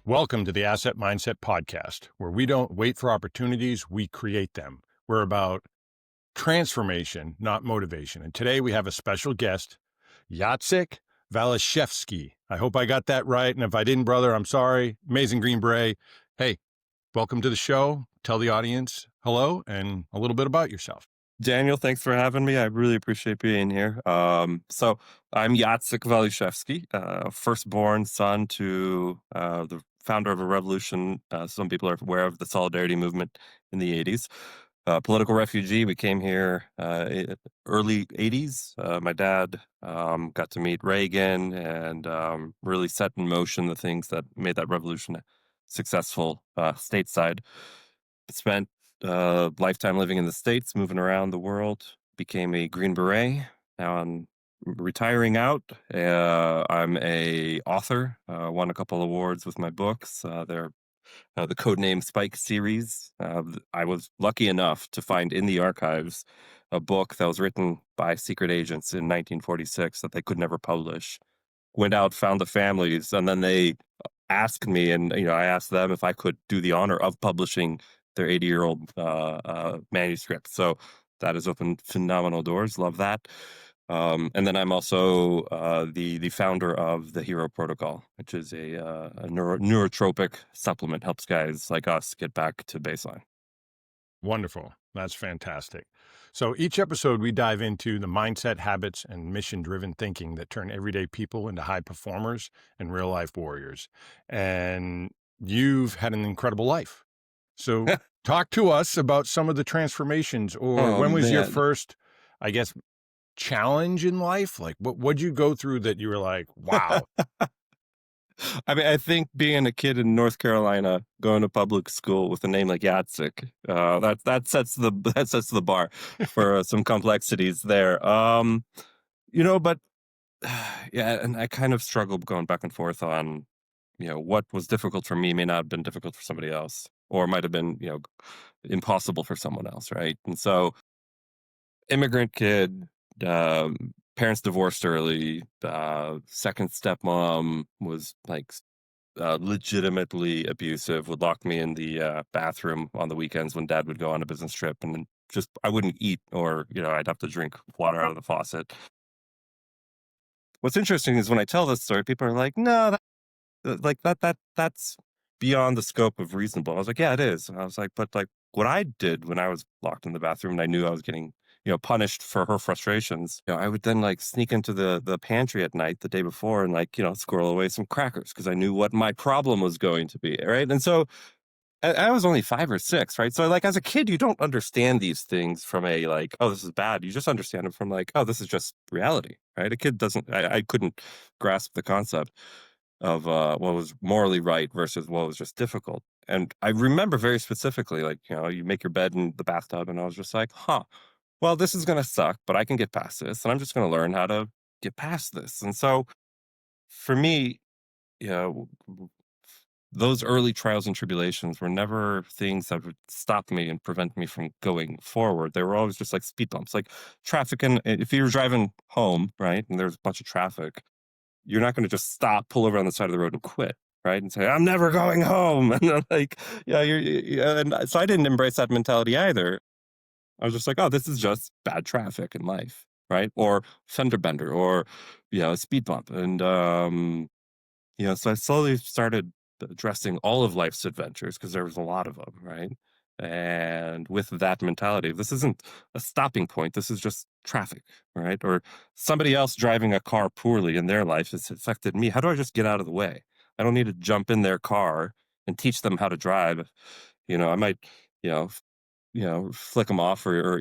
Welcome to the Asset Mindset Podcast, where we don't wait for opportunities, we create them. We're about transformation, not motivation. And today we have a special guest, Jacek Waliszewski. I hope I got that right. And if I didn't, brother, I'm sorry. Amazing Green Beret. Hey, welcome to the show. Tell the audience hello and a little bit about yourself. Daniel, thanks for having me. I really appreciate being here. So I'm Jacek Waliszewski, firstborn son to the founder of a revolution. Some people are aware of the Solidarity movement in the 80s. Political refugee. We came here early 80s. My dad got to meet Reagan and really set in motion the things that made that revolution successful stateside. Spent lifetime living in the States, moving around the world, became a Green Beret. Now I'm retiring out. I'm a author, won a couple awards with my books. They're the Codename Spike series. I was lucky enough to find in the archives a book that was written by secret agents in 1946 that they could never publish. Went out, found the families, and then they asked me, and I asked them if I could do the honor of publishing their 80-year-old manuscript. So that has opened phenomenal doors. Love that. And then I'm also the founder of the Hero Protocol, which is a neurotropic supplement, helps guys like us get back to baseline. Wonderful. That's fantastic. So each episode, we dive into the mindset, habits, and mission-driven thinking that turn everyday people into high performers and real-life warriors. And you've had an incredible life. So talk to us about some of the transformations, or Oh when was your man. first, I guess, challenge in life? Like, what'd you go through that you were like, wow? I mean, I think being a kid in North Carolina, going to public school with a name like Jacek, that sets the that sets the bar for some complexities there. But yeah, and I kind of struggled going back and forth on, what was difficult for me may not have been difficult for somebody else, or might have been, impossible for someone else, right? And so, immigrant kid, parents divorced early. Second stepmom was like legitimately abusive. Would lock me in the bathroom on the weekends when dad would go on a business trip, and then just I wouldn't eat, or I'd have to drink water out of the faucet. What's interesting is when I tell this story, people are like, "No, that's beyond the scope of reasonable." I was like, "Yeah, it is." And I was like, "But like what I did when I was locked in the bathroom and I knew I was getting, punished for her frustrations, I would then like sneak into the pantry at night the day before and like, squirrel away some crackers because I knew what my problem was going to be, right?" And so I was only 5 or 6, right? So like as a kid, you don't understand these things from a like, oh, this is bad. You just understand it from like, oh, this is just reality, right? A kid doesn't. I couldn't grasp the concept of what was morally right versus what was just difficult. And I remember very specifically, like, you make your bed in the bathtub, and I was just like, huh, well, this is going to suck, but I can get past this. And I'm just going to learn how to get past this. And so for me, you know, those early trials and tribulations were never things that would stop me and prevent me from going forward. They were always just like speed bumps, like traffic. And if you were driving home, right, and there's a bunch of traffic, you're not going to just stop, pull over on the side of the road and quit, right? And say, I'm never going home. And I'm like, yeah, yeah. And so I didn't embrace that mentality either. I was just like, oh, this is just bad traffic in life, right? Or fender bender or, a speed bump. And, so I slowly started addressing all of life's adventures because there was a lot of them, right? And with that mentality, this isn't a stopping point. This is just traffic, right? Or somebody else driving a car poorly in their life has affected me. How do I just get out of the way? I don't need to jump in their car and teach them how to drive. I might, you know, flick them off or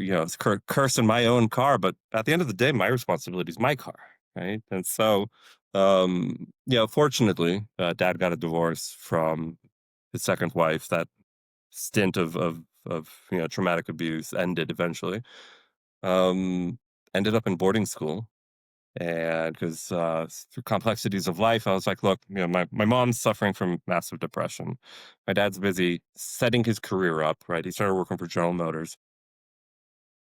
curse in my own car. But at the end of the day, my responsibility is my car, right? And so, fortunately, dad got a divorce from his second wife. That stint of traumatic abuse ended eventually. Um, Ended up in boarding school, and because through complexities of life, I was like, look, my mom's suffering from massive depression. My dad's busy setting his career up. Right, he started working for General Motors,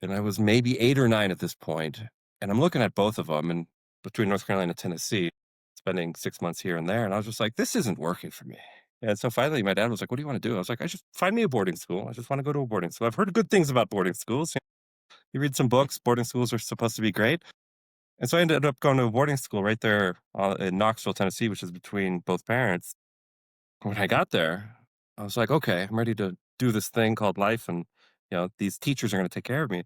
and I was maybe 8 or 9 at this point, and I'm looking at both of them, and between North Carolina and Tennessee, spending 6 months here and there, and I was just like, this isn't working for me. And so finally, my dad was like, "What do you want to do?" I was like, "I just find me a boarding school. I just want to go to a boarding school. I've heard good things about boarding schools. You read some books. Boarding schools are supposed to be great." And so I ended up going to a boarding school right there in Knoxville, Tennessee, which is between both parents. When I got there, I was like, "Okay, I'm ready to do this thing called life, and these teachers are going to take care of me."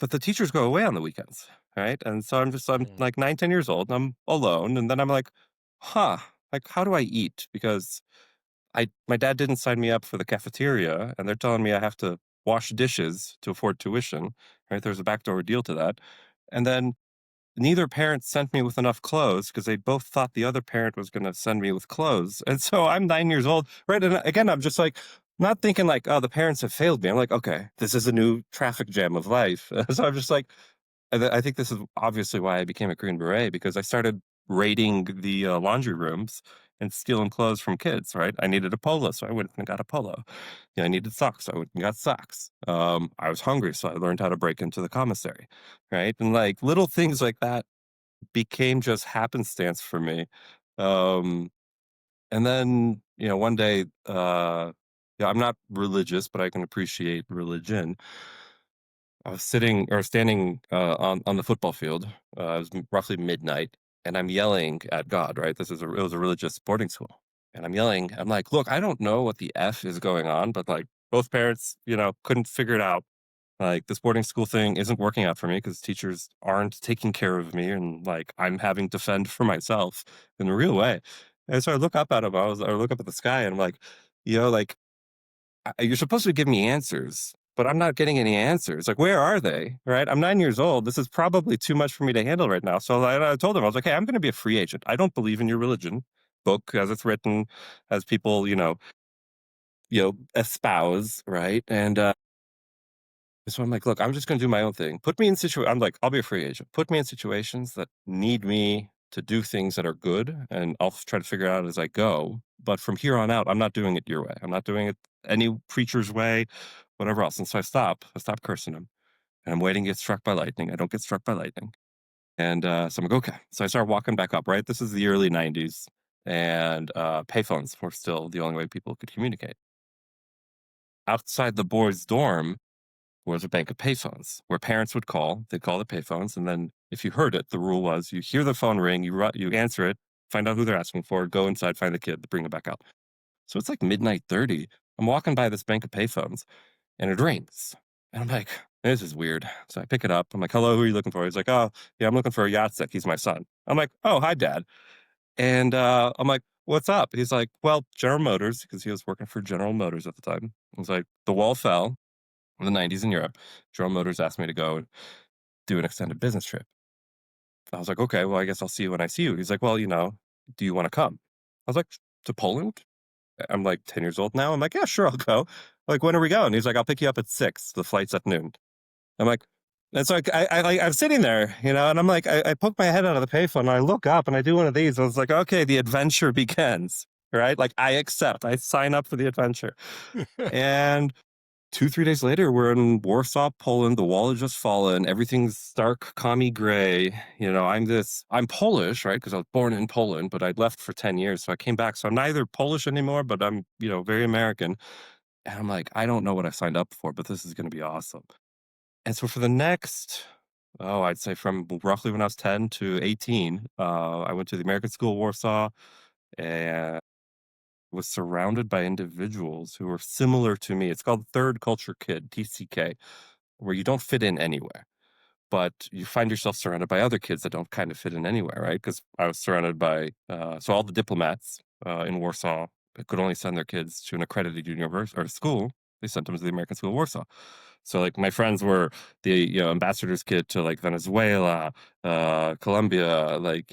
But the teachers go away on the weekends, right? And so I'm Mm. like 9, 10 years old, and I'm alone, and then I'm like, "Huh, like how do I eat?" Because I my dad didn't sign me up for the cafeteria, and they're telling me I have to wash dishes to afford tuition, right? There's a backdoor deal to that. And then neither parent sent me with enough clothes because they both thought the other parent was going to send me with clothes. And so I'm 9 years old, right? And again, I'm just like, not thinking like, oh, the parents have failed me. I'm like, okay, this is a new traffic jam of life. So I'm just like, I think this is obviously why I became a Green Beret because I started raiding the laundry rooms and stealing clothes from kids, right? I needed a polo, so I went and got a polo. I needed socks, so I went and got socks. I was hungry, so I learned how to break into the commissary, right? And like little things like that became just happenstance for me. Um, and then, one day, I'm not religious, but I can appreciate religion. I was sitting or standing on the football field. It was roughly midnight, and I'm yelling at God. Right, it was a religious boarding school, and I'm yelling. I'm like, "Look, I don't know what the f is going on, but like both parents, couldn't figure it out. Like this boarding school thing isn't working out for me because teachers aren't taking care of me, and like I'm having to fend for myself in a real way." And so I look up at him. I look up at the sky, and I'm like, like you're supposed to give me answers, but I'm not getting any answers. Like, where are they? Right? I'm 9 years old. This is probably too much for me to handle right now. So I told him, I was like, hey, I'm going to be a free agent. I don't believe in your religion book as it's written, as people, espouse, right? And so I'm like, look, I'm just going to do my own thing. Put me in I'm like, I'll be a free agent. Put me in situations that need me to do things that are good, and I'll try to figure it out as I go. But from here on out, I'm not doing it your way. I'm not doing it any preacher's way, whatever else. And so I stop. I stop cursing him, and I'm waiting to get struck by lightning. I don't get struck by lightning, and so I'm like, okay. So I start walking back up. Right, this is the early '90s, and payphones were still the only way people could communicate. Outside the boys' dorm was a bank of payphones where parents would call. They'd call the payphones, and then if you heard it, the rule was you hear the phone ring, you answer it, find out who they're asking for, go inside, find the kid, bring it back out. So it's like midnight 30. I'm walking by this bank of payphones, and it rings, and I'm like, this is weird. So I pick it up. I'm like, hello, who are you looking for? He's like, oh, yeah, I'm looking for a Jacek. He's my son. I'm like, oh, hi, dad. And I'm like, what's up? He's like, well, General Motors, because he was working for General Motors at the time. He's like, the wall fell in the '90s in Europe. General Motors asked me to go and do an extended business trip. I was like, okay, well, I guess I'll see you when I see you. He's like, well, do you want to come? I was like, to Poland? I'm like 10 years old now. I'm like, yeah, sure, I'll go. Like, when are we going? He's like, I'll pick you up at 6. The flight's at noon. I'm like, and so I'm sitting there, and I'm like, I poke my head out of the payphone and I look up and I do one of these. I was like, okay, the adventure begins, right? Like, I accept, I sign up for the adventure. And 2, 3 days later, we're in Warsaw, Poland. The wall had just fallen. Everything's stark commie gray. I'm Polish, right? Because I was born in Poland, but I'd left for 10 years. So I came back. So I'm neither Polish anymore, but I'm, very American. And I'm like, I don't know what I signed up for, but this is going to be awesome. And so for the next, I'd say from roughly when I was 10 to 18, I went to the American School of Warsaw and was surrounded by individuals who were similar to me. It's called Third Culture Kid, TCK, where you don't fit in anywhere, but you find yourself surrounded by other kids that don't kind of fit in anywhere, right? Because I was surrounded by, so all the diplomats in Warsaw could only send their kids to an accredited university or school. They sent them to the American School of Warsaw. So like my friends were the ambassador's kid to like Venezuela, Colombia, like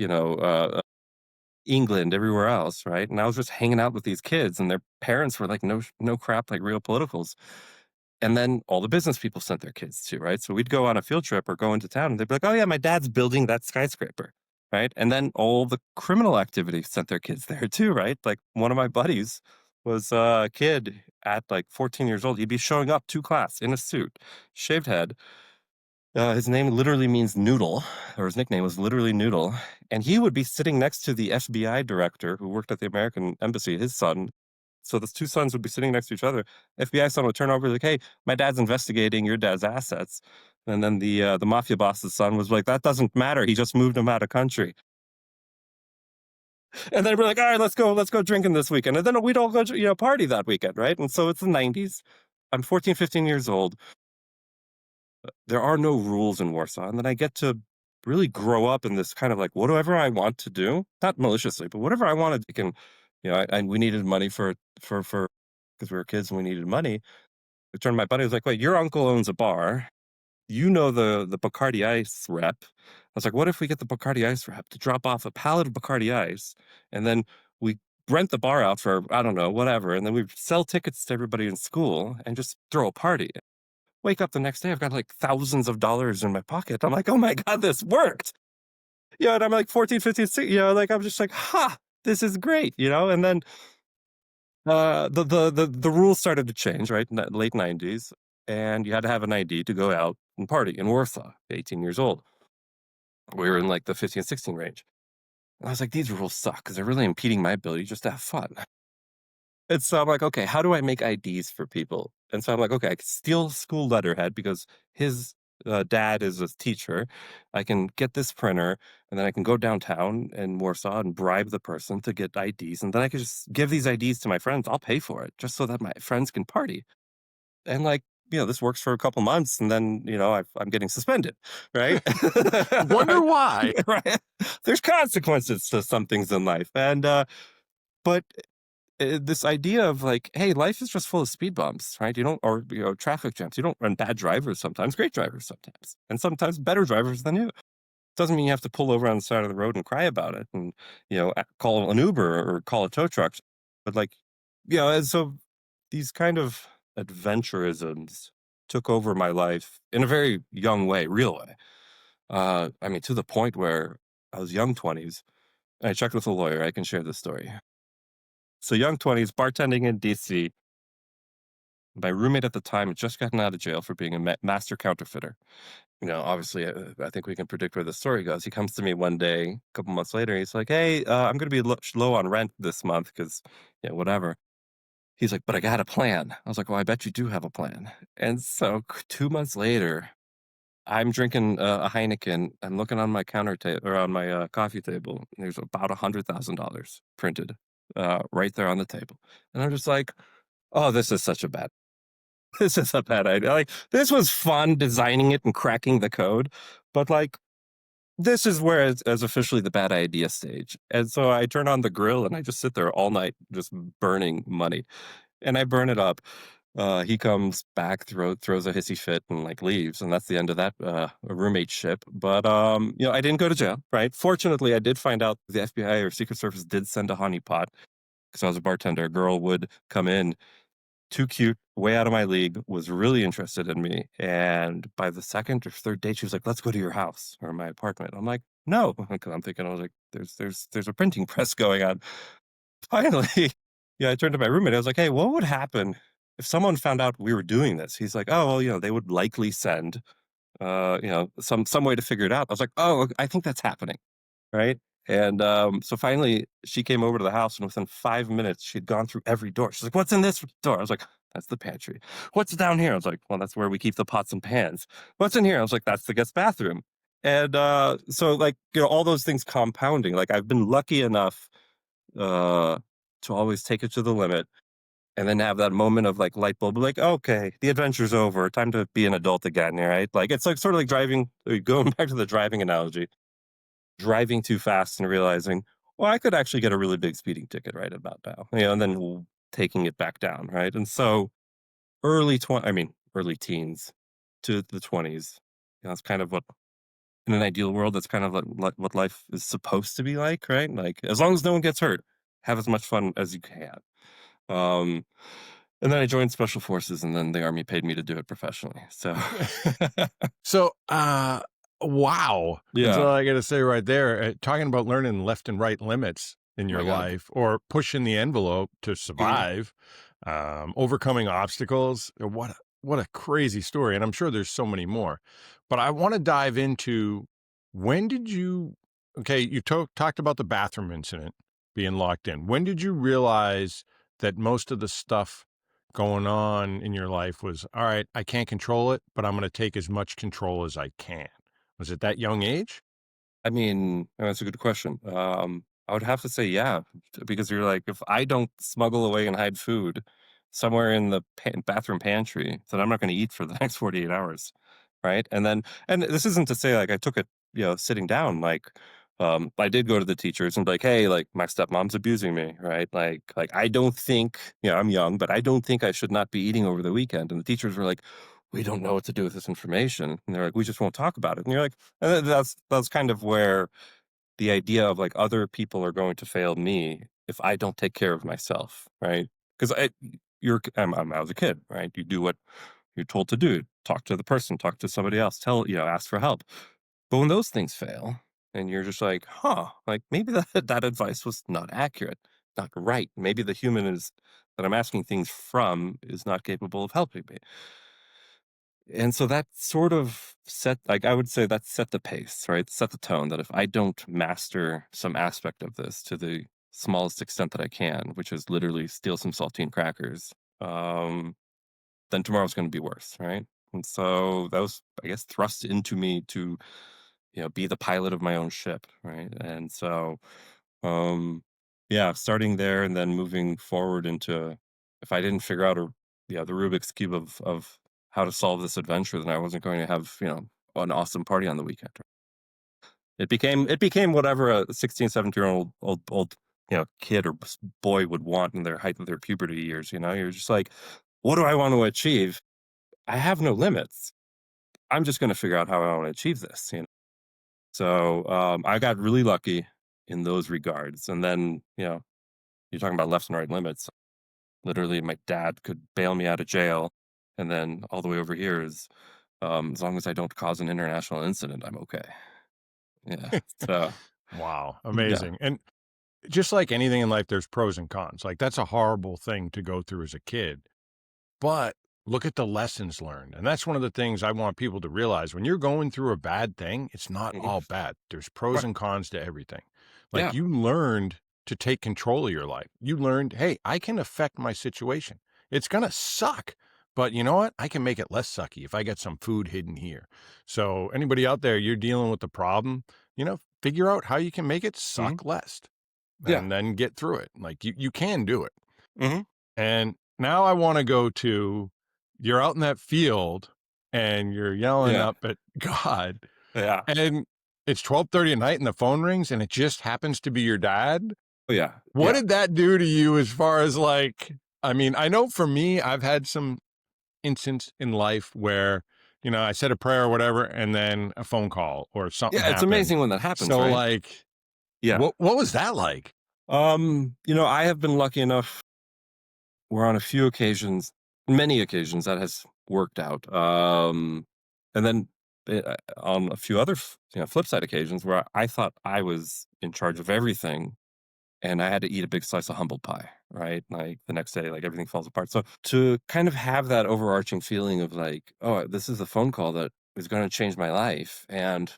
England, everywhere else, right? And I was just hanging out with these kids, and their parents were like, no crap, like real politicals. And then all the business people sent their kids too, right? So we'd go on a field trip or go into town, and they'd be like, "Oh yeah, my dad's building that skyscraper," right? And then all the criminal activity sent their kids there too, right? Like one of my buddies was a kid at like 14 years old. He'd be showing up to class in a suit, shaved head, His name literally means noodle, or his nickname was literally Noodle, and he would be sitting next to the FBI director who worked at the American embassy, his son. So the two sons would be sitting next to each other. FBI son would turn over like, "Hey, my dad's investigating your dad's assets," and then the mafia boss's son was like, "That doesn't matter. He just moved him out of country." And then we're like, "All right, let's go drinking this weekend," and then we'd all go, party that weekend, right? And so it's the '90s. I'm 14, 15 years old. There are no rules in Warsaw, and then I get to really grow up in this kind of like whatever I want to do, not maliciously, but whatever I wanted. I can, and we needed money for because we were kids and we needed money. I turned to my buddy. I was like, "Wait, your uncle owns a bar. You know the Bacardi Ice rep." I was like, "What if we get the Bacardi Ice rep to drop off a pallet of Bacardi Ice, and then we rent the bar out for I don't know whatever, and then we sell tickets to everybody in school and just throw a party." Wake up the next day, I've got like thousands of dollars in my pocket. I'm like, "Oh my God, this worked." And I'm like 14, 15, like I'm just like, "Ha, this is great," And then the rules started to change, right? In the late '90s, and you had to have an ID to go out and party in Warsaw, 18 years old. We were in like the 15, 16 range. And I was like, "These rules suck because they're really impeding my ability just to have fun." And so I'm like, "Okay, how do I make IDs for people?" And so I'm like, "Okay, I can steal school letterhead because his dad is a teacher. I can get this printer, and then I can go downtown in Warsaw and bribe the person to get IDs, and then I can just give these IDs to my friends. I'll pay for it just so that my friends can party." And like, this works for a couple months, and then I'm getting suspended, right? Wonder why? Right? There's consequences to some things in life, and but this idea of like, hey, life is just full of speed bumps, right? You don't, or traffic jams. You don't run bad drivers sometimes, great drivers sometimes, and sometimes better drivers than you. Doesn't mean you have to pull over on the side of the road and cry about it, and call an Uber or call a tow truck. But like, and so these kind of adventurisms took over my life in a very young way, real way. I mean, to the point where I was young 20s. And I checked with a lawyer. I can share this story. So young 20s, bartending in DC. My roommate at the time had just gotten out of jail for being a master counterfeiter. Obviously, I think we can predict where the story goes. He comes to me one day, a couple months later. He's like, "Hey, I'm going to be low on rent this month because, whatever." He's like, "But I got a plan." I was like, "Well, I bet you do have a plan." And so 2 months later, I'm drinking a Heineken. I'm looking on my counter or on my coffee table. And there's about $100,000 printed right there on the table, and I'm just like, "Oh, this is such a bad. This is a bad idea." Like, this was fun designing it and cracking the code, but like, this is where it's officially the bad idea stage. And so I turn on the grill and I just sit there all night, just burning money, and I burn it up. He comes back, throws a hissy fit, and like leaves, and that's the end of that roommate ship. But I didn't go to jail, right? Fortunately, I did find out the FBI or Secret Service did send a honeypot because I was a bartender. A girl would come in, too cute, way out of my league, was really interested in me. And by the second or third date, she was like, "Let's go to your house or my apartment." I'm like, "No," because I'm thinking, I was like, there's a printing press going on. Finally, I turned to my roommate. I was like, "Hey, what would happen if someone found out we were doing this?" He's like, "Oh, well, they would likely send, some way to figure it out." I was like, "Oh, I think that's happening." Right? And, so finally, she came over to the house, and within 5 minutes, she'd gone through every door. She's like, "What's in this door?" I was like, "That's the pantry." "What's down here?" I was like, "Well, that's where we keep the pots and pans." "What's in here?" I was like, "That's the guest bathroom." And, so, like, all those things compounding, like, I've been lucky enough, uh, to always take it to the limit and then have that moment of, like, light bulb, like, "Okay, the adventure's over. Time to be an adult again," right? Like, it's, like, sort of like driving going back to the driving analogy, driving too fast and realizing, well, I could actually get a really big speeding ticket right about now, and then taking it back down, right? And so early teens to the 20s, it's kind of what, in an ideal world, that's kind of what life is supposed to be like, right? Like, as long as no one gets hurt, have as much fun as you can. Um, and then I joined special forces, and then the army paid me to do it professionally. So, So, wow. That's all yeah, I got to say right there. Talking about learning left and right limits in oh your my God. life or pushing the envelope to Mhm. survive, overcoming obstacles. What what a crazy story, and I'm sure there's so many more. But I wanna dive into when did you okay, you talked about the bathroom incident being locked in. When did you realize that most of the stuff going on in your life was, "All right, I can't control it, but I'm gonna take as much control as I can." Was it that young age? I mean, that's a good question. I would have to say, yeah, because you're like, if I don't smuggle away and hide food somewhere in the bathroom pantry, then I'm not going to eat for the next 48 hours. Right. And this isn't to say like I took it, sitting down, like, I did go to the teachers and be like, hey, like my stepmom's abusing me. Right. Like, I don't think, I'm young, but I don't think I should not be eating over the weekend. And the teachers were like, we don't know what to do with this information. And they're like, we just won't talk about it. And you're like, and that's kind of where the idea of like other people are going to fail me if I don't take care of myself, right? Because I was a kid, right? You do what you're told to do. Talk to the person, talk to somebody else, ask for help. But when those things fail, and you're just like, huh, like maybe that advice was not accurate, not right. Maybe the human is that I'm asking things from is not capable of helping me. And so that sort of set, like, I would say that set the pace, right? Set the tone that if I don't master some aspect of this to the smallest extent that I can, which is literally steal some saltine crackers, um, then tomorrow's going to be worse, right? And so that was, I guess, thrust into me to, be the pilot of my own ship, right? And so, um, yeah, starting there and then moving forward into if I didn't figure out the Rubik's cube of how to solve this adventure, then I wasn't going to have an awesome party on the weekend. It became whatever a 16, 17-year-old old kid or boy would want in their height of their puberty years. You're just like, what do I want to achieve? I have no limits. I'm just going to figure out how I want to achieve this. So I got really lucky in those regards, and then you're talking about left and right limits. Literally, my dad could bail me out of jail, and then all the way over here is, as long as I don't cause an international incident, I'm okay. Yeah. So, Wow, yeah. amazing, and just like anything in life, there's pros and cons, like, that's a horrible thing to go through as a kid. But look at the lessons learned. And that's one of the things I want people to realize. When you're going through a bad thing, it's not Mhm. all bad. There's pros Right. and cons to everything. Like Yeah. you learned to take control of your life. You learned, hey, I can affect my situation. It's going to suck, but you know what? I can make it less sucky if I get some food hidden here. So, anybody out there, you're dealing with the problem, figure out how you can make it Mhm. suck less Yeah. and then get through it. Like you can do it. Mhm. And now I wanna go to you're out in that field and you're yelling Yeah. up at God, Yeah. and it's 12:30 at night and the phone rings and it just happens to be your dad. Oh, yeah. What Yeah. did that do to you as far as, like I mean, I know for me, I've had some instance in life where, I said a prayer or whatever, and then a phone call or something Yeah, it's happened. amazing when that happens, So, right? like, Yeah. what was that like? I have been lucky enough where on a few occasions, many occasions, that has worked out. And then on a few other, flip side occasions where I thought I was in charge of everything and I had to eat a big slice of humble pie, right? Like the next day, like everything falls apart. So to kind of have that overarching feeling of like, oh, this is a phone call that is going to change my life. And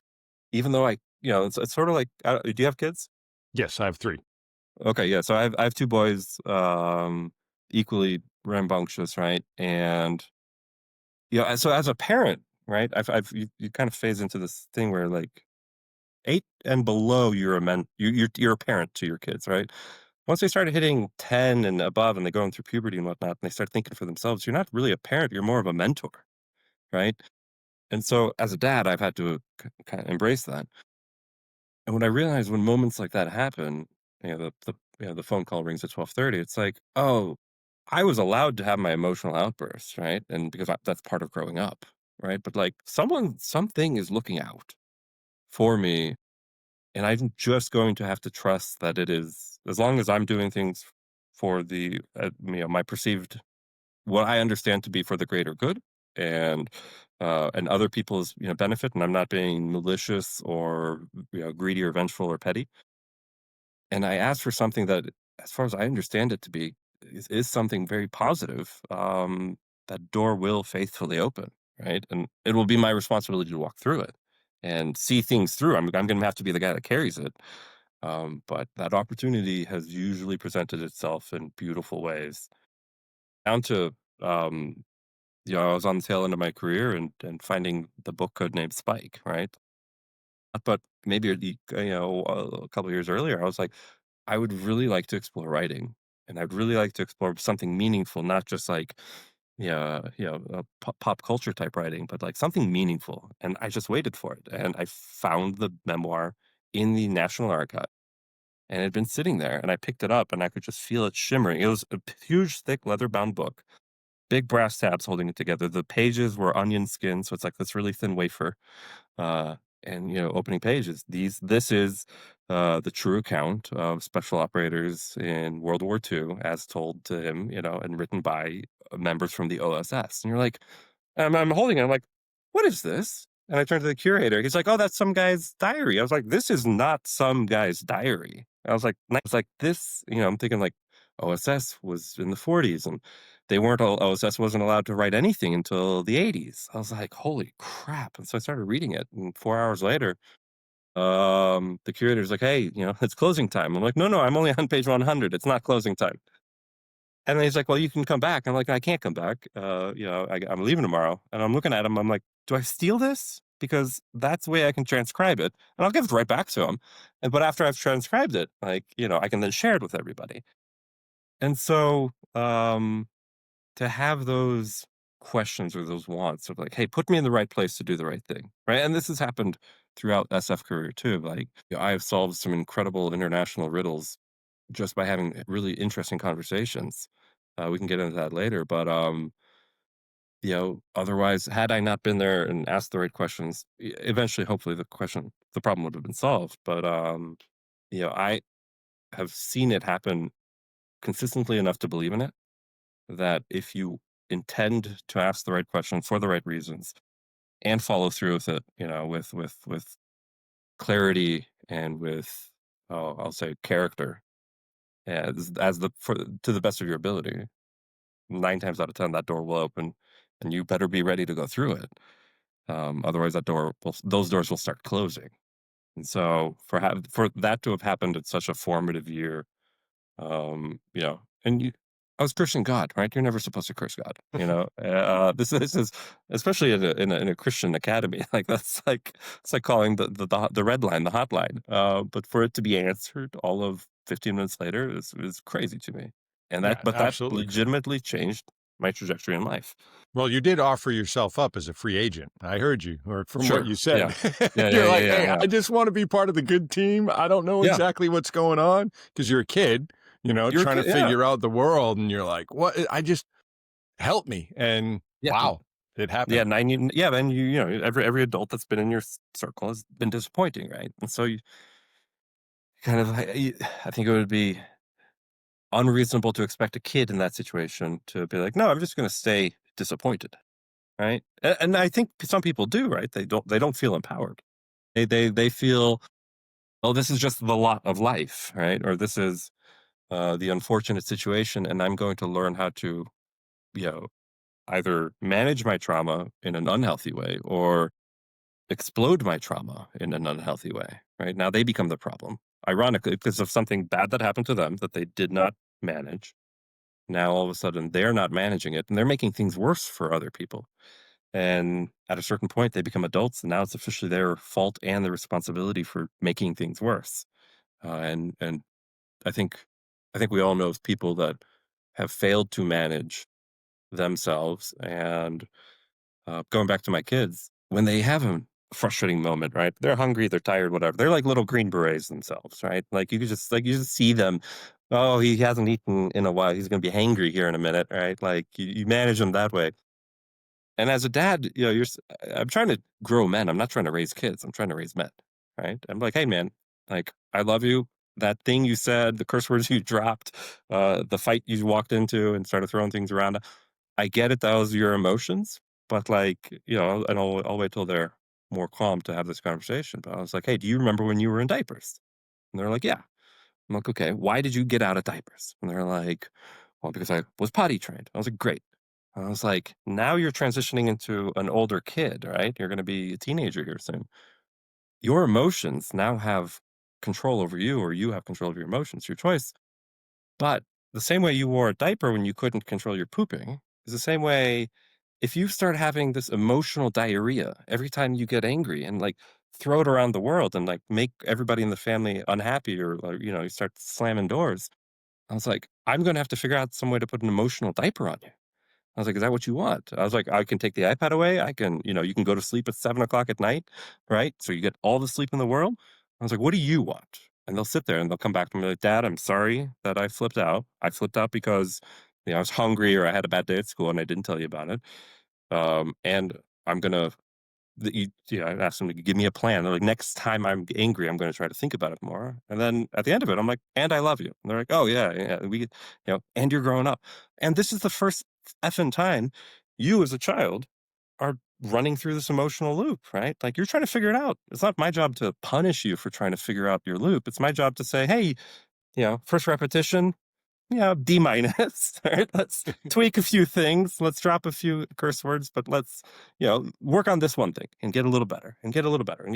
even though it's sort of like, do you have kids? Yes, I have 3. Okay, yeah. So I have two boys, equally rambunctious, right? And so as a parent, right, you kind of phase into this thing where like 8 and below, you're a parent to your kids, right? Once they start hitting 10 and above, and they're going through puberty and whatnot, and they start thinking for themselves, you're not really a parent. You're more of a mentor, right? And so as a dad, I've had to kind of embrace that. And what I realized when moments like that happen, the phone call rings at 12:30. It's like, oh, I was allowed to have my emotional outbursts, right? And because that's part of growing up, right? But like something is looking out for me, and I'm just going to have to trust that it is, as long as I'm doing things for the my perceived, what I understand to be for the greater good, and other people's benefit, and I'm not being malicious or greedy or vengeful or petty. And I asked for something that, as far as I understand it to be, is something very positive. that door will faithfully open, right? And it will be my responsibility to walk through it and see things through. I'm going to have to be the guy that carries it. But that opportunity has usually presented itself in beautiful ways. Down to, um, I was on the tail end of my career and finding the book code named Spike, right? But maybe a couple of years earlier, I was like, I would really like to explore writing, and I'd really like to explore something meaningful, not just like, pop culture type writing, but like something meaningful. And I just waited for it, and I found the memoir in the National Archive, and it had been sitting there, and I picked it up, and I could just feel it shimmering. It was a huge, thick, leather bound book, big brass tabs holding it together. The pages were onion skin, so it's like this really thin wafer, uh, and opening pages. This is the true account of special operators in World War II, as told to him, and written by members from the OSS. And you're like, I'm holding it. I'm like, what is this? And I turned to the curator. He's like, oh, that's some guy's diary. I was like, this is not some guy's diary. I was like, this, I'm thinking like OSS was in the 40s and they weren't all, OSS wasn't allowed to write anything until the 80s. I was like, holy crap. And so I started reading it. And 4 hours later, the curator's like, hey, it's closing time. I'm like, no, I'm only on page 100. It's not closing time. And then he's like, well, you can come back. I'm like, I can't come back. I'm leaving tomorrow. And I'm looking at him. I'm like, do I steal this? Because that's the way I can transcribe it. And I'll give it right back to him. But after I've transcribed it, like, I can then share it with everybody. And so, to have those questions or those wants of like, hey, put me in the right place to do the right thing, right? And this has happened throughout SF career too. Like, I have solved some incredible international riddles just by having really interesting conversations. We can get into that later, but otherwise, had I not been there and asked the right questions, eventually, hopefully, the problem would have been solved. But I have seen it happen consistently enough to believe in it that if you intend to ask the right question for the right reasons and follow through with it, with clarity and with, I'll say, character, as the for to the best of your ability, 9 times out of 10 that door will open, and you better be ready to go through it. Otherwise, those doors will start closing. And so for that to have happened at such a formative year, and I was cursing God, right? You're never supposed to curse God, this is especially in a Christian academy, like that's like it's like calling the red line, the hotline. But for it to be answered all of 15 minutes later is crazy to me, and Yeah, that absolutely. legitimately changed my trajectory in life. Well, you did offer yourself up as a free agent. I heard you, or from what Sure, you yeah, said. yeah, yeah, You're yeah, like, yeah, "Hey, yeah, I just wanna be part of the good team. I don't know yeah. exactly what's going on because 'cause you're a kid, trying to Yeah, figure out the world, and you're like, "What? I just help me." And yeah. wow, it Yeah, happened. 90 yeah, then every adult that's been in your circle has been disappointing, right? And so you kind of I think it would be unreasonable to expect a kid in that situation to be like, "No, I'm just gonna stay disappointed," right? And I think some people do, right? They don't feel empowered. They feel, "Oh, this is just the lot of life," right? Or this is the unfortunate situation, and I'm going to learn how to, you know, either manage my trauma in an unhealthy way or explode my trauma in an unhealthy way, right? Now they become the problem. Ironically, because of something bad that happened to them that they did not manage. Now all of a sudden they're not managing it and they're making things worse for other people. And at a certain point they become adults and now it's officially their fault and their responsibility for making things worse. And I think I think we all know of people that have failed to manage themselves and going back to my kids, when they have a frustrating moment, right? They're hungry, they're tired, whatever. They're like little green berets themselves, right? Like you just see them. Oh, he hasn't eaten in a while. He's going to be hangry here in a minute, right? Like you manage them that way. And as a dad, I'm trying to grow men. I'm not trying to raise kids. I'm trying to raise men, right? I'm like, hey, man, like I love you. That thing you said, the curse words you dropped, the fight you walked into and started throwing things around. I get it, those are your emotions, but, like, and I'll wait till they're more calm to have this conversation, but I was like, "Hey, do you remember when you were in diapers?" And they're like, "Yeah." I'm like, "Okay, why did you get out of diapers?" And they're like, "Well, because I was potty trained." I was like, "Great. I was like, now you're transitioning into an older kid, right? You're going to be a teenager here soon. Your emotions now have control over you, or you have control of your emotions, your choice. But the same way you wore a diaper when you couldn't control your pooping is the same way if you start having this emotional diarrhea every time you get angry and like throw it around the world and like make everybody in the family unhappy or you start slamming doors. I was like, I'm going to have to figure out some way to put an emotional diaper on you. I was like, "Is that what you want?" I was like, "I can take the iPad away. I can, you can go to sleep at 7 o'clock at night, right? So you get all the sleep in the world." I was like, "What do you want?" And they'll sit there and they'll come back to me like, "Dad, I'm sorry that I flipped out. I flipped out because I was hungry or I had a bad day at school and I didn't tell you about it. And I'm gonna I asked them to give me a plan. They're like, "Next time I'm angry, I'm gonna try to think about it more." And then at the end of it, I'm like, "And I love you." And they're like, "Oh yeah, yeah, and you're growing up." And this is the first effing time you as a child are running through this emotional loop, right? Like you're trying to figure it out. It's not my job to punish you for trying to figure out your loop. It's my job to say, "Hey, first repetition, yeah, D minus. Right? Let's tweak a few things. Let's drop a few curse words, but let's, work on this one thing and get a little better and get a little better and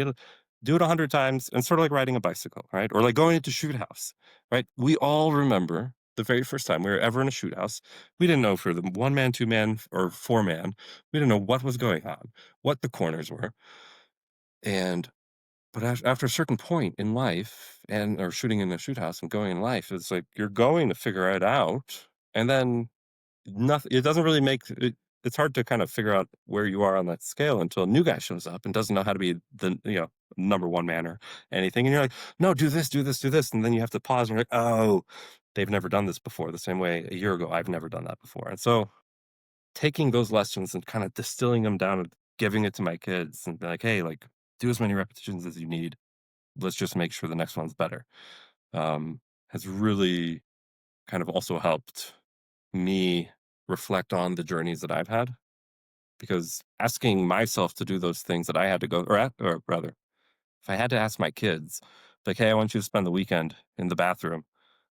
do it 100 times and sort of like riding a bicycle, right? Or like going into shoot house, right? We all remember the very first time we were ever in a shoot house. We didn't know for the 1 man, 2 man, or 4 man. We didn't know what was going on, what the corners were. And but after a certain point in life and or shooting in a shoot house and going in life, it's like you're going to figure it out, and then nothing it doesn't really make it it's hard to kind of figure out where you are on that scale until a new guy shows up and doesn't know how to be the, number 1 man or anything, and you're like, "No, do this, do this, do this," and then you have to pause and you're like, "Oh, they've never done this before the same way a year ago I've never done that before." And so taking those lessons and kind of distilling them down and giving it to my kids and be like, "Hey, like, do as many repetitions as you need. Let's just make sure the next one's better," has really kind of also helped me reflect on the journeys that I've had. Because asking myself to do those things that I had to go, or rather, if I had to ask my kids, like, "Hey, I want you to spend the weekend in the bathroom.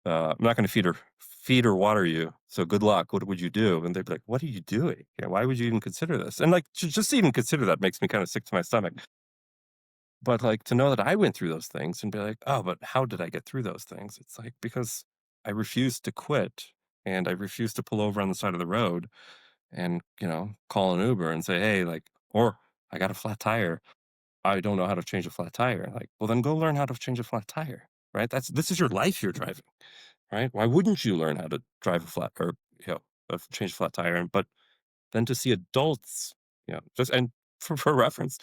I'm not going to feed or water you. So good luck. What would you do?" And they'd be like, "What are you doing? Yeah, why would you even consider this?" And like, just to even consider that makes me kind of sick to my stomach. But, like, to know that I went through those things and be like, "Oh, but how did I get through those things?" It's like, because I refused to quit, and I refused to pull over on the side of the road and, call an Uber and say, "Hey," like, or, "I got a flat tire. I don't know how to change a flat tire." Like, "Well, then go learn how to change a flat tire," right? This is your life you're driving, right? Why wouldn't you learn how to drive a flat or, change a flat tire? But then to see adults, just and for reference,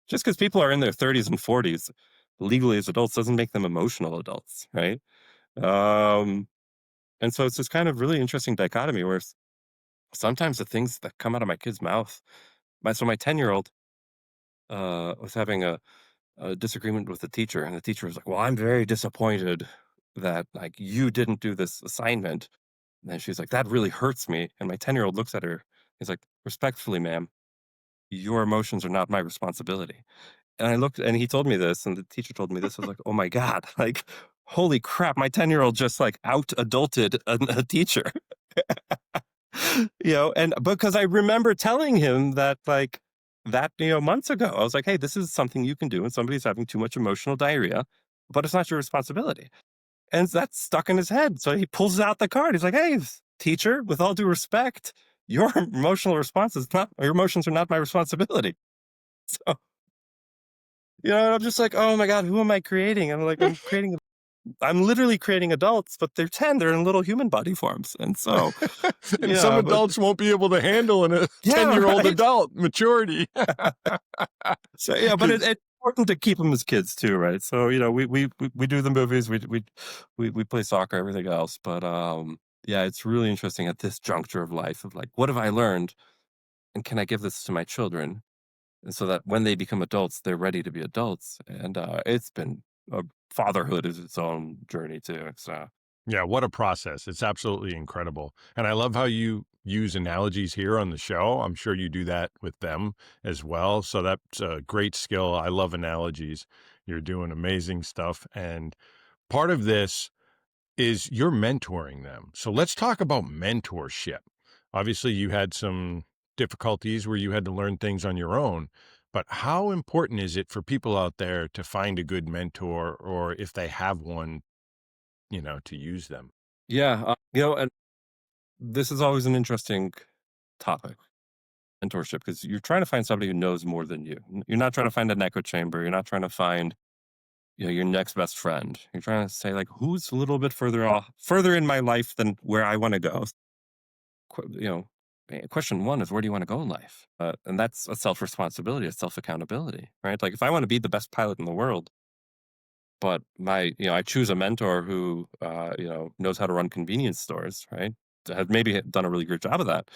just because people are in their 30s and 40s legally as adults doesn't make them emotional adults, right? Um, and so it's this kind of really interesting dichotomy where sometimes the things that come out of my kid's mouth, my 10-year-old was having a disagreement with the teacher, and the teacher was like, "Well, I'm very disappointed that like you didn't do this assignment." And then she's like, "That really hurts me." And my 10-year-old looks at her. He's like, "Respectfully, ma'am, your emotions are not my responsibility." And I looked and he told me this, and the teacher told me this. I was like, "Oh my God, like, holy crap, my 10-year-old just like out adulted a teacher." And because I remember telling him that, like, months ago, I was like, "Hey, this is something you can do when somebody's having too much emotional diarrhea, but it's not your responsibility." And that's stuck in his head. So he pulls out the card. He's like, "Hey, teacher, with all due respect, your emotional response is not, your emotions are not my responsibility." So, and I'm just like, "Oh my God, who am I creating?" I'm like, I'm literally creating adults, but they're 10. They're in little human body forms. And so, And some but adults won't be able to handle a yeah, 10-year-old right. adult maturity. So yeah, but 'Cause it's important to keep them as kids too, right? So we do the movies, we play soccer, everything else. But yeah, it's really interesting at this juncture of life of like, what have I learned, and can I give this to my children, and so that when they become adults, they're ready to be adults. And it's been fatherhood is its own journey too. So Yeah, what a process. It's absolutely incredible. And I love how you use analogies here on the show. I'm sure you do that with them as well. So that's a great skill. I love analogies. You're doing amazing stuff. And part of this is you're mentoring them. So let's talk about mentorship. Obviously, you had some difficulties where you had to learn things on your own, but how important is it for people out there to find a good mentor or if they have one, to use them? Yeah, and this is always an interesting topic, mentorship, because you're trying to find somebody who knows more than you. You're not trying to find an echo chamber. You're not trying to find, your next best friend. You're trying to say like, who's a little bit further in my life than where I want to go. Qu- you know, Question one is, where do you want to go in life? And that's a self responsibility, a self accountability, right? Like if I want to be the best pilot in the world, but I choose a mentor who, knows how to run convenience stores, right? Has maybe done a really great job of that.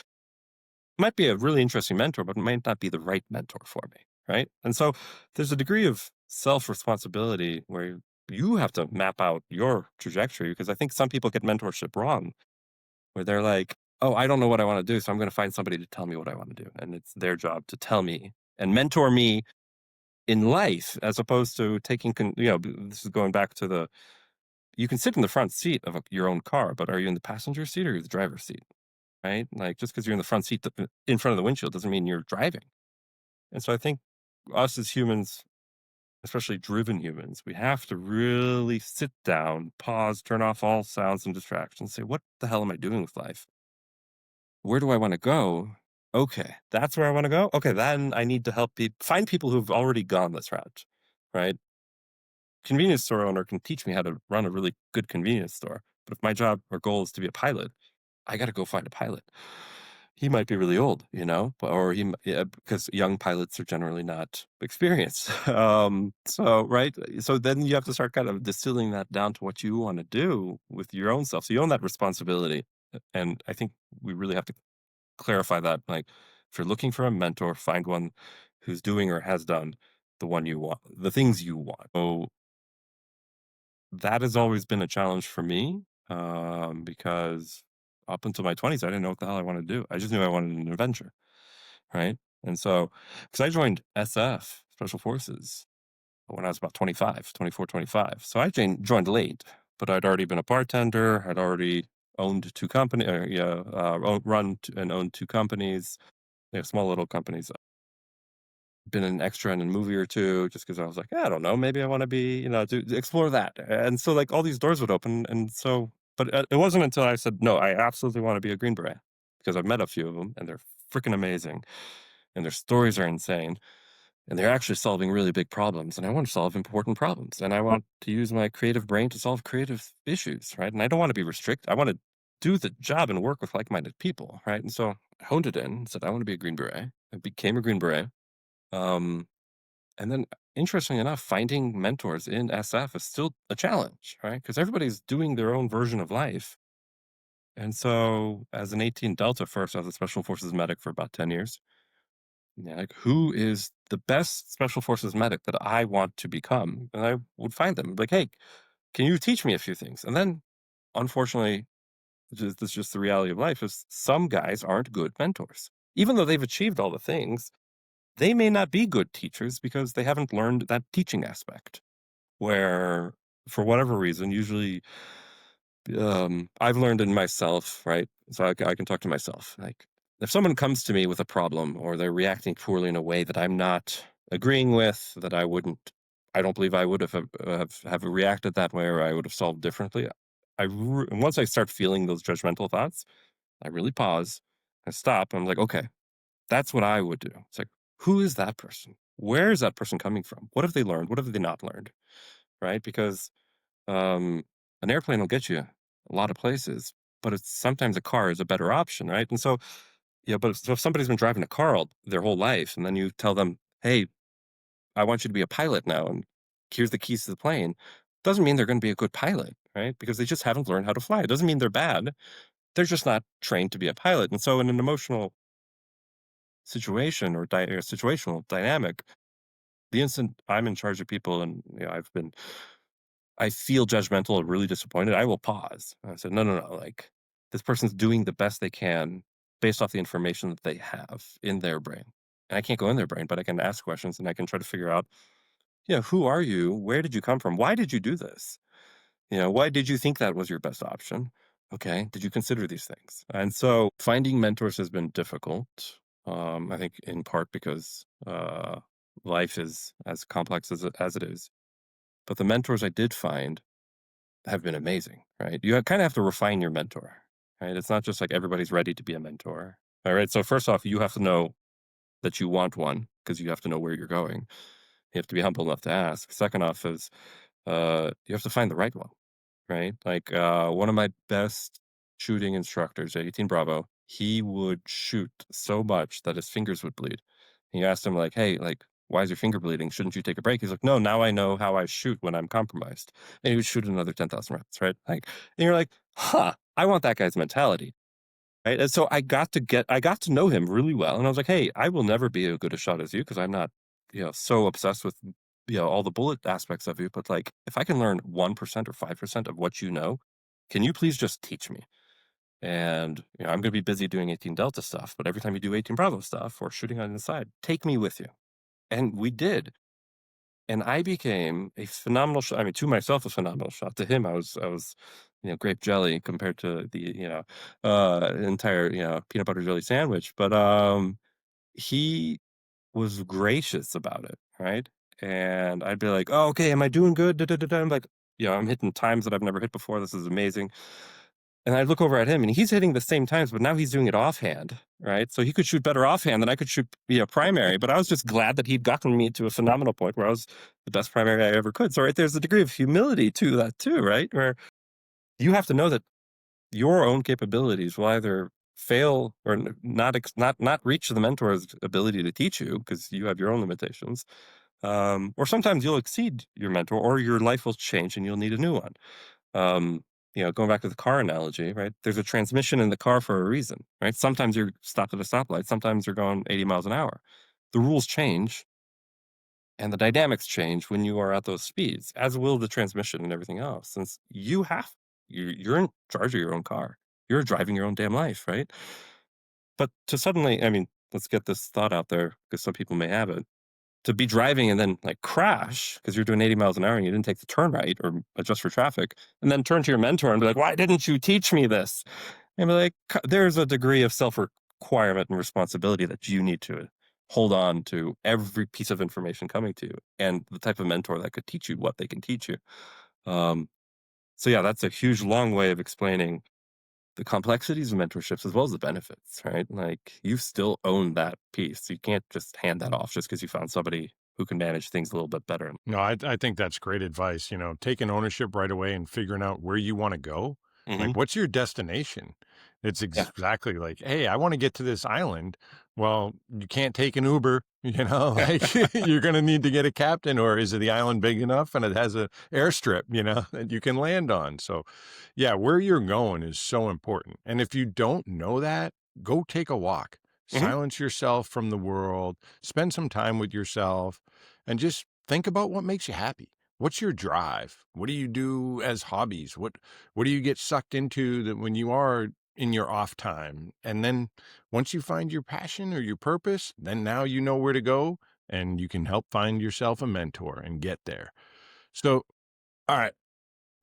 Might be a really interesting mentor, but might not be the right mentor for me, right? And so there's a degree of self responsibility where you have to map out your trajectory, because I think some people get mentorship wrong, where they're like, oh, I don't know what I want to do, so I'm going to find somebody to tell me what I want to do. And it's their job to tell me and mentor me in life, as opposed to this is going back to you can sit in the front seat of your own car, but are you in the passenger seat or the driver's seat? Right? Like just because you're in the front seat in front of the windshield doesn't mean you're driving. And so I think us as humans, especially driven humans, we have to really sit down, pause, turn off all sounds and distractions, say, what the hell am I doing with life? Where do I want to go? Okay, that's where I want to go. Okay, then I need to find people who've already gone this route, right? Convenience store owner can teach me how to run a really good convenience store. But if my job or goal is to be a pilot, I got to go find a pilot. He might be really old, or yeah, because young pilots are generally not experienced. So right, so then you have to start kind of distilling that down to what you want to do with your own self. So you own that responsibility, and I think we really have to clarify that. Like, if you're looking for a mentor, find one who's doing or has done the one you want, the things you want. So that has always been a challenge for me, because up until my 20s, I didn't know what the hell I wanted to do. I just knew I wanted an adventure, right? And so, because I joined SF, Special Forces, when I was about 25, 24, 25. So I joined late, but I'd already been a bartender. I'd already owned two companies, and owned two companies, small little companies. Been an extra in a movie or two, just because I was like, "Yeah, I don't know, maybe I wanna be, to explore that." And so, like, all these doors would open, and so but, it wasn't until I said, "No, I absolutely wanna be a Green Beret," because I've met a few of them, and they're freaking amazing, and their stories are insane, and they're actually solving really big problems, and I wanna solve important problems, and I want to use my creative brain to solve creative issues, right? And I don't wanna be I wanna do the job and work with like-minded people, right? And so I honed it in and said, "I wanna be a Green Beret." I became a Green Beret. Um and then, interestingly enough, finding mentors in SF is still a challenge, right? Because everybody's doing their own version of life. And so, as an 18 Delta first, I was a Special Forces medic for about 10 years. Yeah, like, who is the best Special Forces medic that I want to become? And I would find them like, hey, can you teach me a few things? And then, unfortunately, this is just the reality of life, is some guys aren't good mentors. Even though they've achieved all the things, they may not be good teachers because they haven't learned that teaching aspect. Where, for whatever reason, usually, I've learned in myself, right? So I can talk to myself. Like, if someone comes to me with a problem or they're reacting poorly in a way that I'm not agreeing with, that I don't believe I would have reacted that way, or I would have solved differently. Once I start feeling those judgmental thoughts, I really pause. I stop. I'm like, okay, that's what I would do. It's like, who is that person? Where is that person coming from? What have they learned? What have they not learned? Right? Because um, an airplane will get you a lot of places, but it's sometimes a car is a better option, right? And so, yeah, but if somebody's been driving a car their whole life, and then you tell them, "Hey, I want you to be a pilot now, and here's the keys to the plane," doesn't mean they're going to be a good pilot, right? Because they just haven't learned how to fly. It doesn't mean they're bad. They're just not trained to be a pilot. And so, in an emotional situation or situational dynamic, the instant I'm in charge of people, and I feel judgmental or really disappointed, I will pause. I said, no, no, no. Like, this person's doing the best they can based off the information that they have in their brain. And I can't go in their brain, but I can ask questions and I can try to figure out, who are you? Where did you come from? Why did you do this? Why did you think that was your best option? Okay, did you consider these things? And so finding mentors has been difficult. I think in part because life is as complex as it is. But the mentors I did find have been amazing, right? You kind of have to refine your mentor, right? It's not just like everybody's ready to be a mentor. All right. So first off, you have to know that you want one because you have to know where you're going. You have to be humble enough to ask. Second off is you have to find the right one, right? Like one of my best shooting instructors at 18 Bravo, he would shoot so much that his fingers would bleed. And you asked him like, "Hey, like, why is your finger bleeding? Shouldn't you take a break?" He's like, "No, now I know how I shoot when I'm compromised." And he would shoot another 10,000 rounds, right? Like, and you're like, "Huh, I want that guy's mentality." Right? And so I got to know him really well, and I was like, "Hey, I will never be as good a shot as you because I'm not, so obsessed with, all the bullet aspects of you, but, like, if I can learn 1% or 5% of what you know, can you please just teach me? And, I'm gonna be busy doing 18 Delta stuff, but every time you do 18 Bravo stuff or shooting on the side, take me with you." And we did. And I became a phenomenal shot. I mean, to myself, a phenomenal shot. To him, I was, grape jelly compared to the, entire, peanut butter jelly sandwich. But he was gracious about it, right? And I'd be like, "Oh, okay, am I doing good?" Da, da, da, da. I'm like, I'm hitting times that I've never hit before. This is amazing. And I look over at him and he's hitting the same times, but now he's doing it offhand, right? So he could shoot better offhand than I could shoot, primary. But I was just glad that he'd gotten me to a phenomenal point where I was the best primary I ever could. So right there's a degree of humility to that too, right? Where you have to know that your own capabilities will either fail or not reach the mentor's ability to teach you because you have your own limitations, or sometimes you'll exceed your mentor, or your life will change and you'll need a new one. um, going back to the car analogy, right? There's a transmission in the car for a reason, right? Sometimes you're stopped at a stoplight, sometimes you're going 80 miles an hour. The rules change and the dynamics change when you are at those speeds, as will the transmission and everything else. Since you're in charge of your own car, you're driving your own damn life, right? But to suddenly, I mean, let's get this thought out there because some people may have it, to be driving and then like crash because you're doing 80 miles an hour and you didn't take the turn right or adjust for traffic, and then turn to your mentor and be like, "Why didn't you teach me this?" And be like, There's a degree of self requirement and responsibility that you need to hold on to every piece of information coming to you and the type of mentor that could teach you what they can teach you." Um, so, yeah, that's a huge, long way of explaining the complexities of mentorships as well as the benefits, right? Like you still own that piece. You can't just hand that off just because you found somebody who can manage things a little bit better. No, I think that's great advice, taking ownership right away and figuring out where you wanna go. Like, Hmm. what's your destination? It's Yeah. exactly like, "Hey, I wanna get to this island." Well, you can't take an Uber, like, you're gonna need to get a captain, or is the island big enough and it has a airstrip, that you can land on? So, yeah, where you're going is so important, and if you don't know that, go take a walk. Hmm. Silence yourself from the world, spend some time with yourself, and just think about what makes you happy. What's your drive? What do you do as hobbies? What do you get sucked into that when you are in your off time? And then once you find your passion or your purpose, then now you know where to go and you can help find yourself a mentor and get there. So, all right,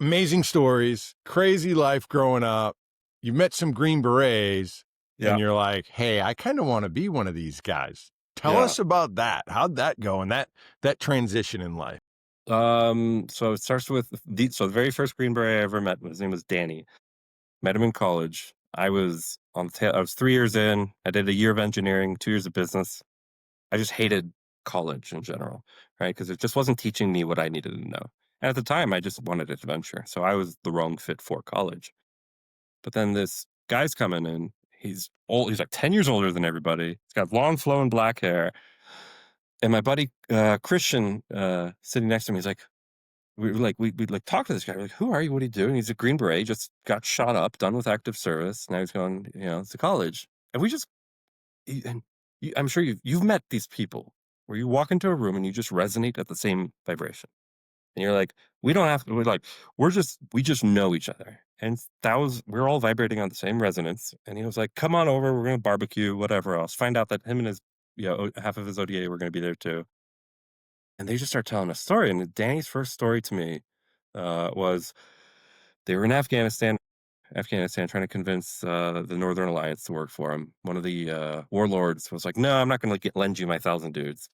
amazing stories, crazy life growing up. You met some Green Berets and Yeah. you're like, "Hey, I kind of want to be one of these guys." Tell Yeah. us about that. How'd that go and that transition in life? So it starts with the very first Green Beret I ever met, his name was Danny. Met him in college. I was 3 years in. I did a year of engineering, 2 years of business. I just hated college in general, right? Because it just wasn't teaching me what I needed to know. And at the time, I just wanted adventure. So I was the wrong fit for college. But then this guy's coming in. He's old. He's like 10 years older than everybody. He's got long flowing black hair. And my buddy Christian sitting next to me, he's like, we like talk to this guy. We're like, "Who are you? What are you doing?" He's a Green Beret, just got shot up, done with active service. Now he's going, to college. And we just and I'm sure you've met these people where you walk into a room and you just resonate at the same vibration. And you're like, we don't have to, we just know each other. And we're all vibrating on the same resonance. And he was like, "Come on over, we're going to barbecue, whatever else." Find out that him and his, half of his ODA were going to be there too. And they just start telling a story. And Danny's first story to me was they were in Afghanistan Afghanistan, trying to convince the Northern Alliance to work for him. One of the warlords was like, "No, I'm not going to lend you my 1,000 dudes."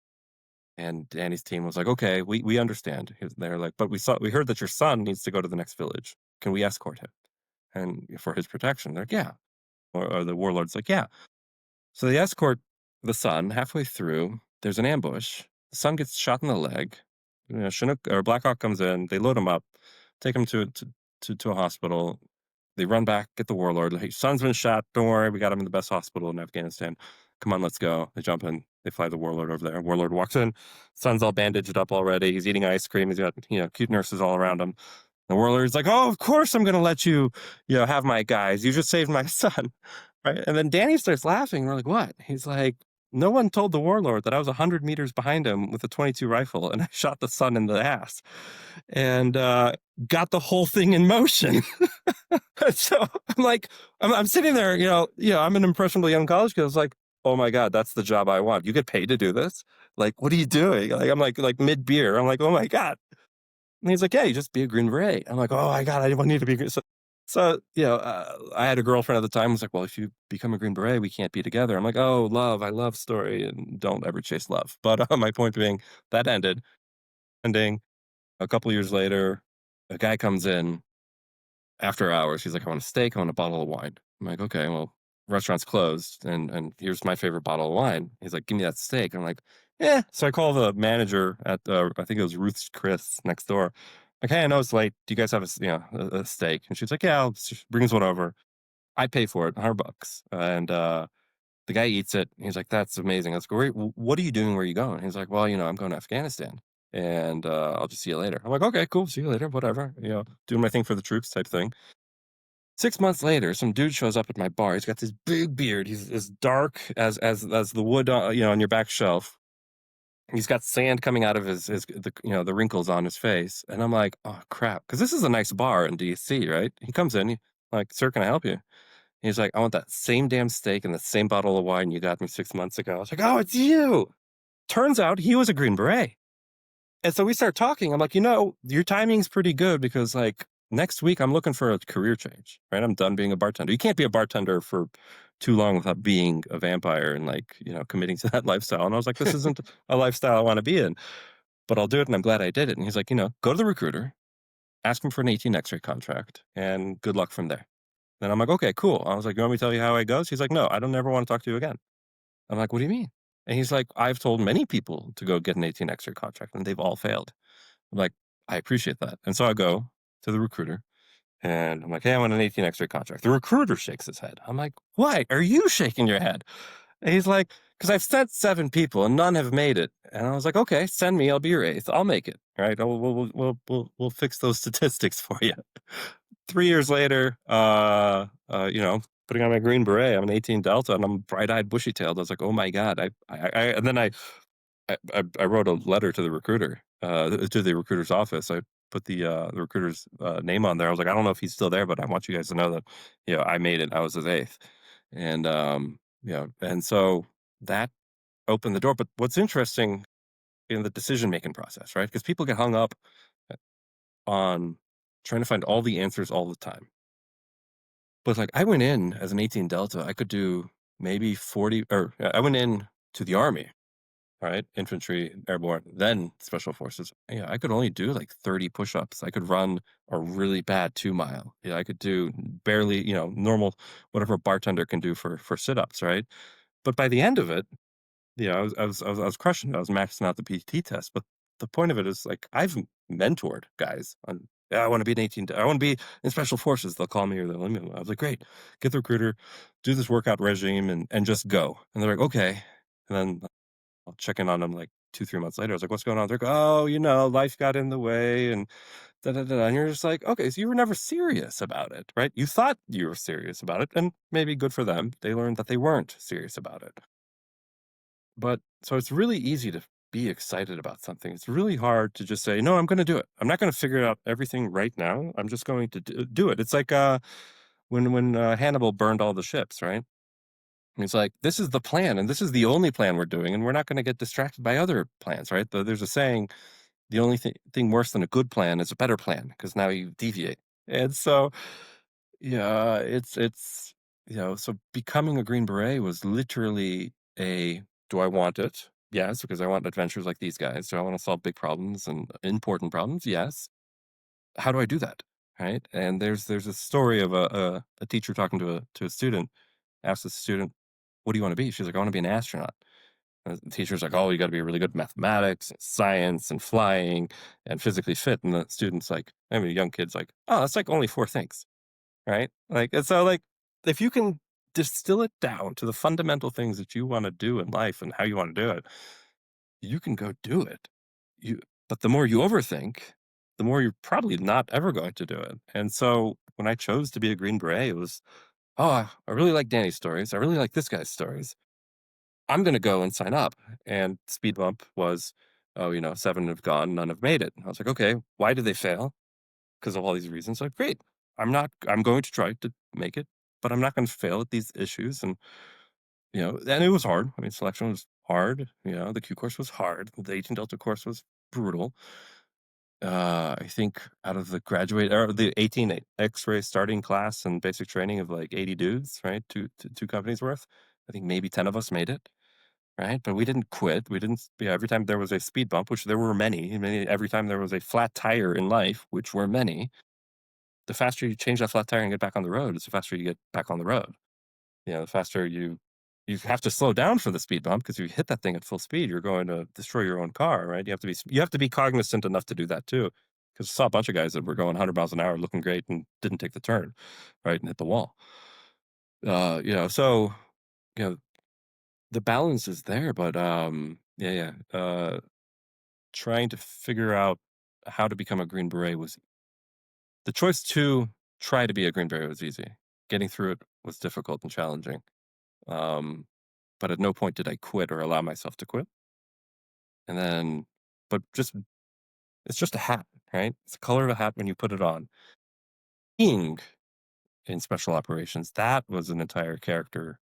And Danny's team was like, "Okay, we understand." They're like, "But we heard that your son needs to go to the next village. Can we escort him and for his protection?" They're like, "Yeah." Or the warlord's like, "Yeah." So they escort the son. Halfway through, there's an ambush. The son gets shot in the leg. Chinook or Blackhawk comes in. They load him up, take him to a hospital. They run back, get the warlord. Hey, son's been shot. Don't worry, we got him in the best hospital in Afghanistan. Come on, let's go. They jump in. They fly the warlord over there. Warlord walks in. Son's all bandaged up already. He's eating ice cream. He's got cute nurses all around him. The warlord's like, "Oh, of course I'm going to let you, have my guys. You just saved my son." Right? And then Danny starts laughing. We're like, "What?" He's like, "No one told the warlord that I was 100 meters behind him with a 22 rifle and I shot the son in the ass and got the whole thing in motion." So I'm like, I'm sitting there, I'm an impressionable young college kid. I was like, "Oh my God, that's the job I want. You get paid to do this? Like, what are you doing?" Like, I'm like mid beer. I'm like, "Oh my God." And he's like, "Yeah, you just be a Green Beret." I'm like, "Oh my God, I need to be a Green." So, I had a girlfriend at the time who was like, "Well, if you become a Green Beret, we can't be together." I'm like, "Oh, love, I love story and don't ever chase love." But my point being that ending a couple years later, a guy comes in after hours. He's like, "I want a steak, I want a bottle of wine." I'm like, "Okay, well, restaurant's closed and here's my favorite bottle of wine." He's like, "Give me that steak." I'm like, "Yeah." So I call the manager at I think it was Ruth's Chris next door. Like, "Hey, I know it's late. Do you guys have a steak?" And she's like, "Yeah, bring us one over." I pay for it, $100. And the guy eats it. He's like, "That's amazing. That's great. What are you doing? Where are you going?" He's like, "Well, I'm going to Afghanistan and I'll just see you later." I'm like, "Okay, cool. See you later. Whatever. Doing my thing for the troops type thing." 6 months later, some dude shows up at my bar. He's got this big beard. He's as dark as the wood on your back shelf. He's got sand coming out of the wrinkles on his face. And I'm like, "Oh crap," because this is a nice bar in DC, right? He comes in, like, "Sir, can I help you?" He's like, "I want that same damn steak and the same bottle of wine you got me 6 months ago." I was like, "Oh, it's you." Turns out he was a Green Beret. And so we start talking. I'm like, "Your timing's pretty good because, like, next week I'm looking for a career change, right? I'm done being a bartender. You can't be a bartender for too long without being a vampire and, like, committing to that lifestyle." And I was like, "This isn't a lifestyle I want to be in, but I'll do it." And I'm glad I did it. And he's like, "Go to the recruiter, ask him for an 18 X-ray contract, and good luck from there." And I'm like, "Okay, cool." I was like, "You want me to tell you how it goes?" He's like, "No, I don't ever want to talk to you again." I'm like, "What do you mean?" And he's like, "I've told many people to go get an 18 X-ray contract and they've all failed." I'm like, "I appreciate that." And so I go to the recruiter and I'm like, "Hey, I want an 18 X-ray contract." The recruiter shakes his head. I'm like, "Why are you shaking your head?" And he's like, "Because I've sent 7 people and none have made it." And I was like, "Okay, send me. I'll be your eighth. I'll make it. All right. We'll fix those statistics for you." 3 years later, putting on my Green Beret, I'm an 18 Delta and I'm bright eyed, bushy tailed. I was like, "Oh my God." And then I wrote a letter to the recruiter, to the recruiter's office. I put the recruiter's name on there. I was like, "I don't know if he's still there, but I want you guys to know that, I made it. I was his eighth." And, and so that opened the door. But what's interesting in the decision making process, right? Because people get hung up on trying to find all the answers all the time. But like I went in as an 18 Delta, I could do maybe 40, or I went in to the Army. All right, infantry, airborne, then special forces. Yeah, I could only do like 30 push-ups. I could run a really bad 2 mile. Yeah, I could do barely, normal, whatever a bartender can do for sit-ups, right? But by the end of it, I was crushing it. I was maxing out the PT test. But the point of it is like I've mentored guys on. "Yeah, I want to be an 18. I want to be in special forces." They'll call me or they'll email me. I was like, "Great, get the recruiter, do this workout regime, and just go." And they're like, "Okay." And then I'll check in on them like 2, 3 months later. I was like, "What's going on?" They're like, "Oh, life got in the way and da da da." And you're just like, "Okay, so you were never serious about it, right? You thought you were serious about it, and maybe good for them. They learned that they weren't serious about it." But so it's really easy to be excited about something. It's really hard to just say, "No, I'm going to do it. I'm not going to figure out everything right now. I'm just going to do it." It's like when Hannibal burned all the ships, right? It's like, this is the plan, and this is the only plan we're doing, and we're not going to get distracted by other plans, right? There's a saying, the only thing worse than a good plan is a better plan, because now you deviate. And so Yeah, it's so becoming a Green Beret was literally a, do I want it? Yes, because I want adventures like these guys. Do I want to solve big problems and important problems? Yes. How do I do that? Right? And there's a story of a teacher talking to a student, asks the student, "What do you want to be?" She's like, "I want to be an astronaut." And the teacher's like, "Oh, you got to be really good at mathematics, and science, and flying, and physically fit." And the student's like, I mean, young kid's like, "Oh, that's like only four things." Right? Like, and so, like, if you can distill it down to the fundamental things that you wanna do in life and how you wanna do it, you can go do it. You But the more you overthink, the more you're probably not ever going to do it. And so, when I chose to be a Green Beret, it was, "Oh, I really like Danny's stories. I really like this guy's stories. I'm gonna go and sign up." And speed bump was, "Oh, 7 have gone, none have made it." I was like, "Okay, why did they fail?" Because of all these reasons. Like, great. I'm going to try to make it, but I'm not going to fail at these issues. And it was hard. I mean, selection was hard. The Q course was hard. The 18 Delta course was brutal. I think out of the graduate or the 18 X-ray starting class and basic training of like 80 dudes, right? Two companies worth. I think maybe 10 of us made it, right? But we didn't quit. We didn't, every time there was a speed bump, which there were many, every time there was a flat tire in life, which were many, the faster you change that flat tire and get back on the road, is the faster you get back on the road. The faster you have to slow down for the speed bump because if you hit that thing at full speed, you're going to destroy your own car, right? You have to be cognizant enough to do that too. Because I saw a bunch of guys that were going 100 miles an hour, looking great, and didn't take the turn, right, and hit the wall. So you know the balance is there, but yeah, yeah. Trying to figure out how to become a Green Beret was the choice to try to be a Green Beret was easy. Getting through it was difficult and challenging. Um, but at no point did I quit or allow myself to quit. And then, but just it's just a hat, right? It's the color of a hat when you put it on. Being in special operations, that was an entire character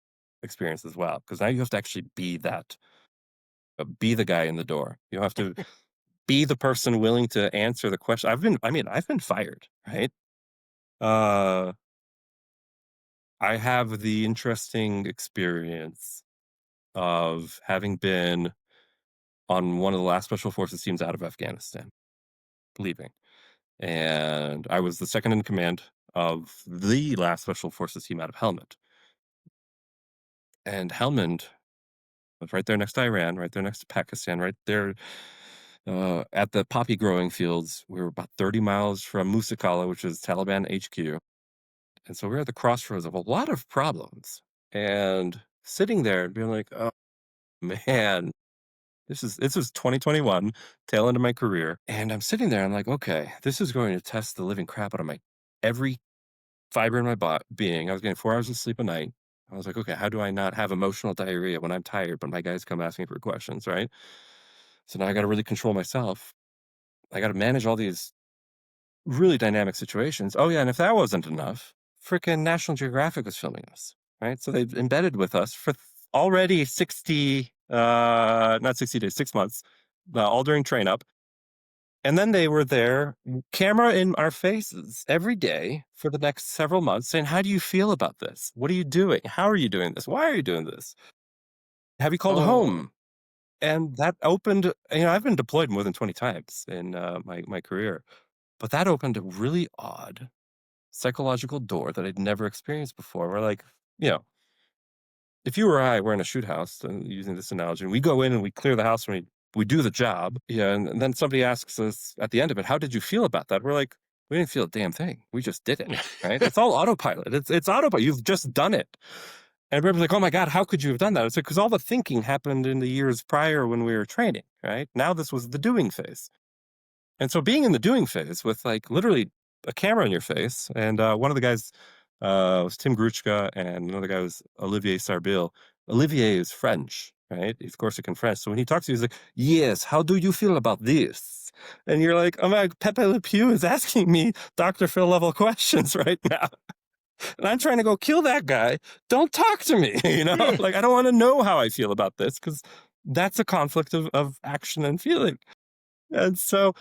experience as well. Because now you have to actually be that, be the guy in the door. You have to be the person willing to answer the question. I've been fired, right? Uh, I have the interesting experience of having been on one of the last special forces teams out of Afghanistan, leaving. And I was the second in command of the last special forces team out of Helmand. And Helmand was right there next to Iran, right there next to Pakistan, right there at the poppy growing fields. We were about 30 miles from Musakala, which is Taliban HQ. And so we we're at the crossroads of a lot of problems. And sitting there and being like, oh man, this is 2021, tail end of my career, and I'm sitting there. I'm like, okay, this is going to test the living crap out of my every fiber in my being. I was getting 4 hours of sleep a night. I was like, okay, how do I not have emotional diarrhea when I'm tired, but my guys come asking for questions, right? So now I got to really control myself. I got to manage all these really dynamic situations. Oh yeah, and if that wasn't enough, freaking National Geographic was filming us, right? So they've embedded with us for already 60, not 60 days, 6 months, all during train up. And then they were there, camera in our faces every day for the next several months saying, how do you feel about this? What are you doing? How are you doing this? Why are you doing this? Have you called Oh, home? And that opened, I've been deployed more than 20 times in my career, but that opened a really odd psychological door that I'd never experienced before. Where, like, you know, if you or I were in a shoot house, using this analogy, and we go in and we clear the house and we do the job, yeah, and then somebody asks us at the end of it, "How did you feel about that?" We're like, "We didn't feel a damn thing. We just did it." Right? It's all autopilot. It's autopilot. You've just done it. And everybody's like, "Oh my god, how could you have done that?" It's like because all the thinking happened in the years prior when we were training. Right now, this was the doing phase. And so being in the doing phase with like literally a camera in your face, and one of the guys was Tim Gruchka, and another guy was Olivier Sarbil. Olivier is French, right? He's Corsican French. So when he talks to you, he's like, "Yes, how do you feel about this?" And you're like, "Oh my, Pepe Le Pew is asking me Dr. Phil level questions right now." And I'm trying to go kill that guy. Don't talk to me, Like, I don't want to know how I feel about this because that's a conflict of action and feeling. And so,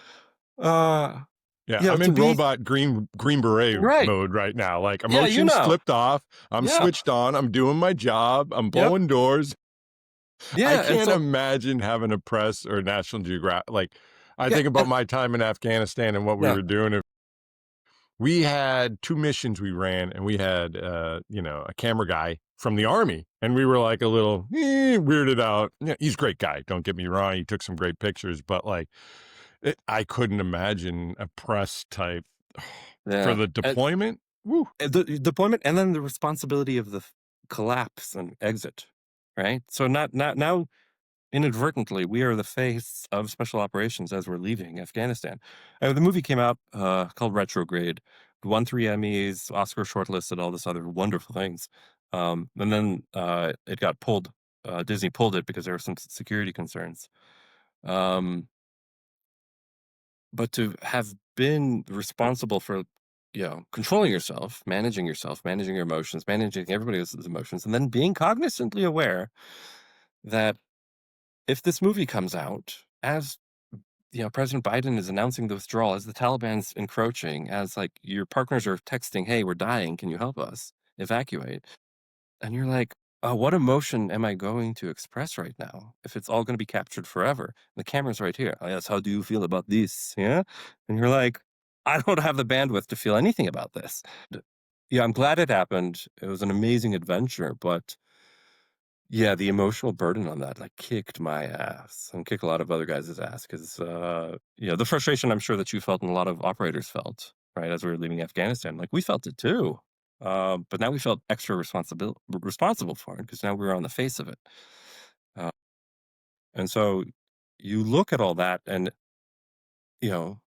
uh, Yeah, You know, I'm to in be robot Green Beret right. mode right now, like, Yeah, you emotions know. flipped off, I'm Yep. switched on, I'm doing my job, I'm Yep. blowing doors. I Yeah, and can't so imagine having a press or National Geographic. Like, I yeah, think about and my time in Afghanistan and what we yeah. were doing. We had 2 missions we ran, and we had, a camera guy from the Army, and we were, like, a little, weirded out. Yeah, he's a great guy, don't get me wrong, he took some great pictures, but, like, I couldn't imagine a press type for Yeah. the deployment. Woo. The deployment and then the responsibility of the collapse and exit, right? So not now inadvertently we are the face of special operations as we're leaving Afghanistan. The movie came out called Retrograde, won 3 Emmys, Oscar shortlisted, all this other wonderful things, and then it got pulled. Disney pulled it because there were some security concerns. Um, But to have been responsible for, controlling yourself, managing your emotions, managing everybody else's emotions, and then being cognizantly aware that if this movie comes out, as President Biden is announcing the withdrawal, as the Taliban's encroaching, as like your partners are texting, "Hey, we're dying. Can you help us evacuate?" And you're like, "Oh, what emotion am I going to express right now if it's all gonna be captured forever? The camera's right here. Oh, yes, how do you feel about this? Yeah?" And you're like, "I don't have the bandwidth to feel anything about this." Yeah, I'm glad it happened. It was an amazing adventure, but yeah, the emotional burden on that, like, kicked my ass and kicked a lot of other guys' ass 'cause, the frustration I'm sure that you felt and a lot of operators felt, right, as we were leaving Afghanistan, like, we felt it too. But now we felt extra responsible for it because now we were on the face of it. Uh, and so you look at all that and, you know,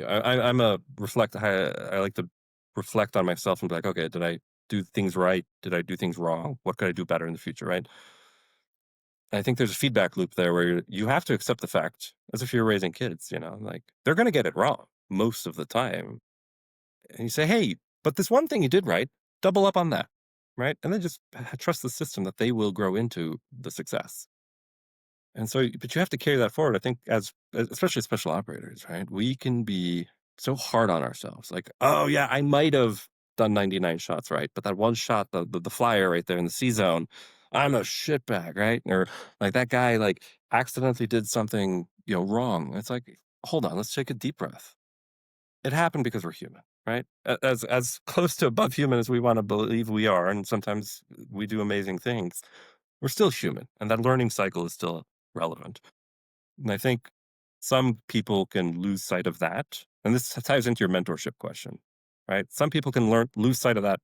I'm a reflect I like to reflect on myself and be like, "Okay, did I do things right? Did I do things wrong? What could I do better in the future?" Right? I think there's a feedback loop there where you have to accept the fact, as if you're raising kids, like they're going to get it wrong most of the time. And you say, "Hey, but this one thing you did right, double up on that." Right. And then just trust the system that they will grow into the success. And so, but you have to carry that forward. I think, especially special operators, right? We can be so hard on ourselves. Like, oh, yeah, I might have done 99 shots right, but that one shot, the flyer right there in the C zone, I'm a shitbag, right? Or like that guy, like, accidentally did something, wrong. It's like, hold on, let's take a deep breath. It happened because we're human, right? As close to above human as we want to believe we are, and sometimes we do amazing things, we're still human, and that learning cycle is still relevant. And I think some people can lose sight of that, and this ties into your mentorship question, right? Some people can lose sight of that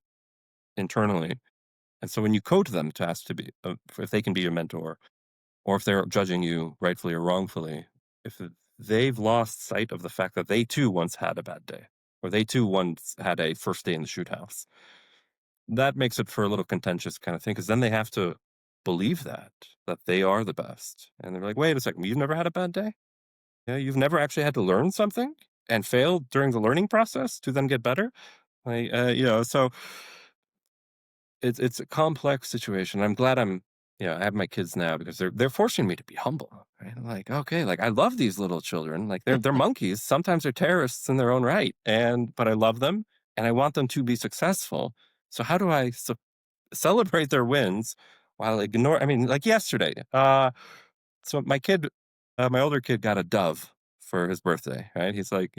internally, and so when you coach them to ask to be, if they can be your mentor, or if they're judging you rightfully or wrongfully, if they've lost sight of the fact that they too once had a bad day, or they too once had a first day in the shoot house, that makes it for a little contentious kind of thing because then they have to believe that they are the best. And they're like, wait a second, you've never had a bad day? Yeah, you've never actually had to learn something and fail during the learning process to then get better? Like, so it's a complex situation. I'm glad I have my kids now because they're forcing me to be humble. Right? I'm like, okay, like I love these little children. Like they're monkeys. Sometimes they're terrorists in their own right. But I love them and I want them to be successful. So how do I celebrate their wins while I mean, like yesterday, so my older kid got a dove for his birthday, right? He's like,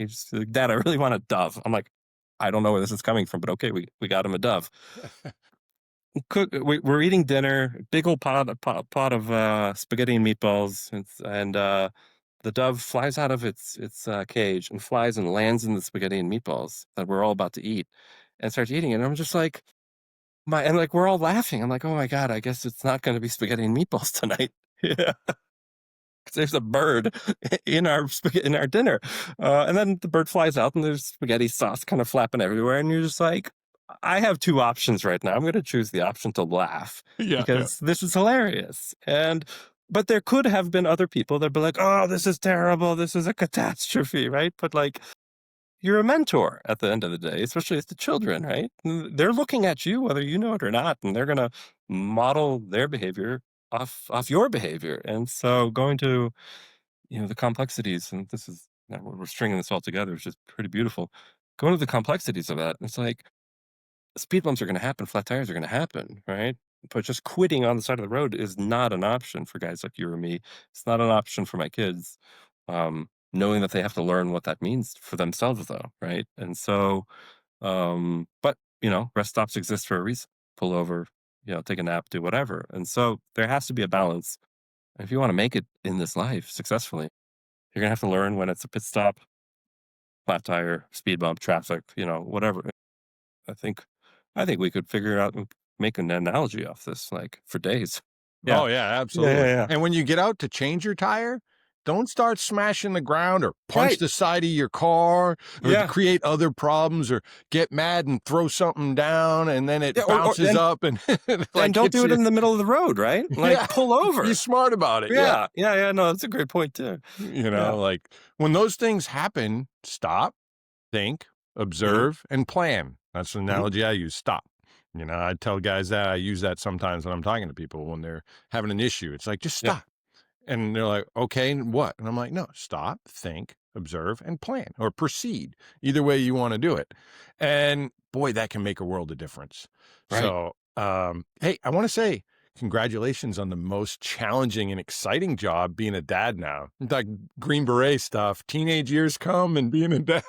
"Dad, I really want a dove." I'm like, "I don't know where this is coming from, but okay, we got him a dove." We're eating dinner, big old pot of spaghetti and meatballs, and the dove flies out of its cage and flies and lands in the spaghetti and meatballs that we're all about to eat, and starts eating it. And I'm just like, and like we're all laughing. I'm like, "Oh my god, I guess it's not going to be spaghetti and meatballs tonight." Yeah. 'Cause there's a bird in our dinner, and then the bird flies out, and there's spaghetti sauce kind of flapping everywhere, and you're just like, "I have 2 options right now. I'm gonna choose the option to laugh Yeah, yeah. because this is hilarious." But there could have been other people that'd be like, "Oh, this is terrible. This is a catastrophe," right? But, like, you're a mentor at the end of the day, especially as the children, right? They're looking at you whether you know it or not, and they're gonna model their behavior off your behavior. And so going to, the complexities, and this is Now we're stringing this all together, which is pretty beautiful. Going to the complexities of that, it's like speed bumps are going to happen, flat tires are going to happen, right? But just quitting on the side of the road is not an option for guys like you or me. It's not an option for my kids. Knowing that they have to learn what that means for themselves, though, right? And so, but rest stops exist for a reason. Pull over, take a nap, do whatever. And so there has to be a balance. If you want to make it in this life successfully, you're gonna have to learn when it's a pit stop, flat tire, speed bump, traffic, whatever. I think I think we could figure out and make an analogy off this, like, for days. Yeah. Oh, yeah, Yeah, yeah, absolutely. yeah. And when you get out to change your tire, don't start smashing the ground or punch Right. the side of your car or to Yeah. create other problems or get mad and throw something down and then Yeah, it or bounces up and and like don't hits do it you. in the middle of the road, right? Like, Yeah, pull be over. smart about it. Yeah. Yeah. Yeah, yeah, no, that's a great point too. Yeah. Like when those things happen, stop, think, Mhm, observe, and plan. That's the mhm. analogy I use. Stop. I tell guys that I use that sometimes when I'm talking to people when they're having an issue. It's like, just Yeah. stop. And they're like, okay, and what? And I'm like, no, stop, think, observe, and plan or proceed. Either way you want to do it. And boy, that can make a world of difference. Right. So, hey, I want to say congratulations on the most challenging and exciting job being a dad now. Like Green Beret stuff, teenage years come and being a dad.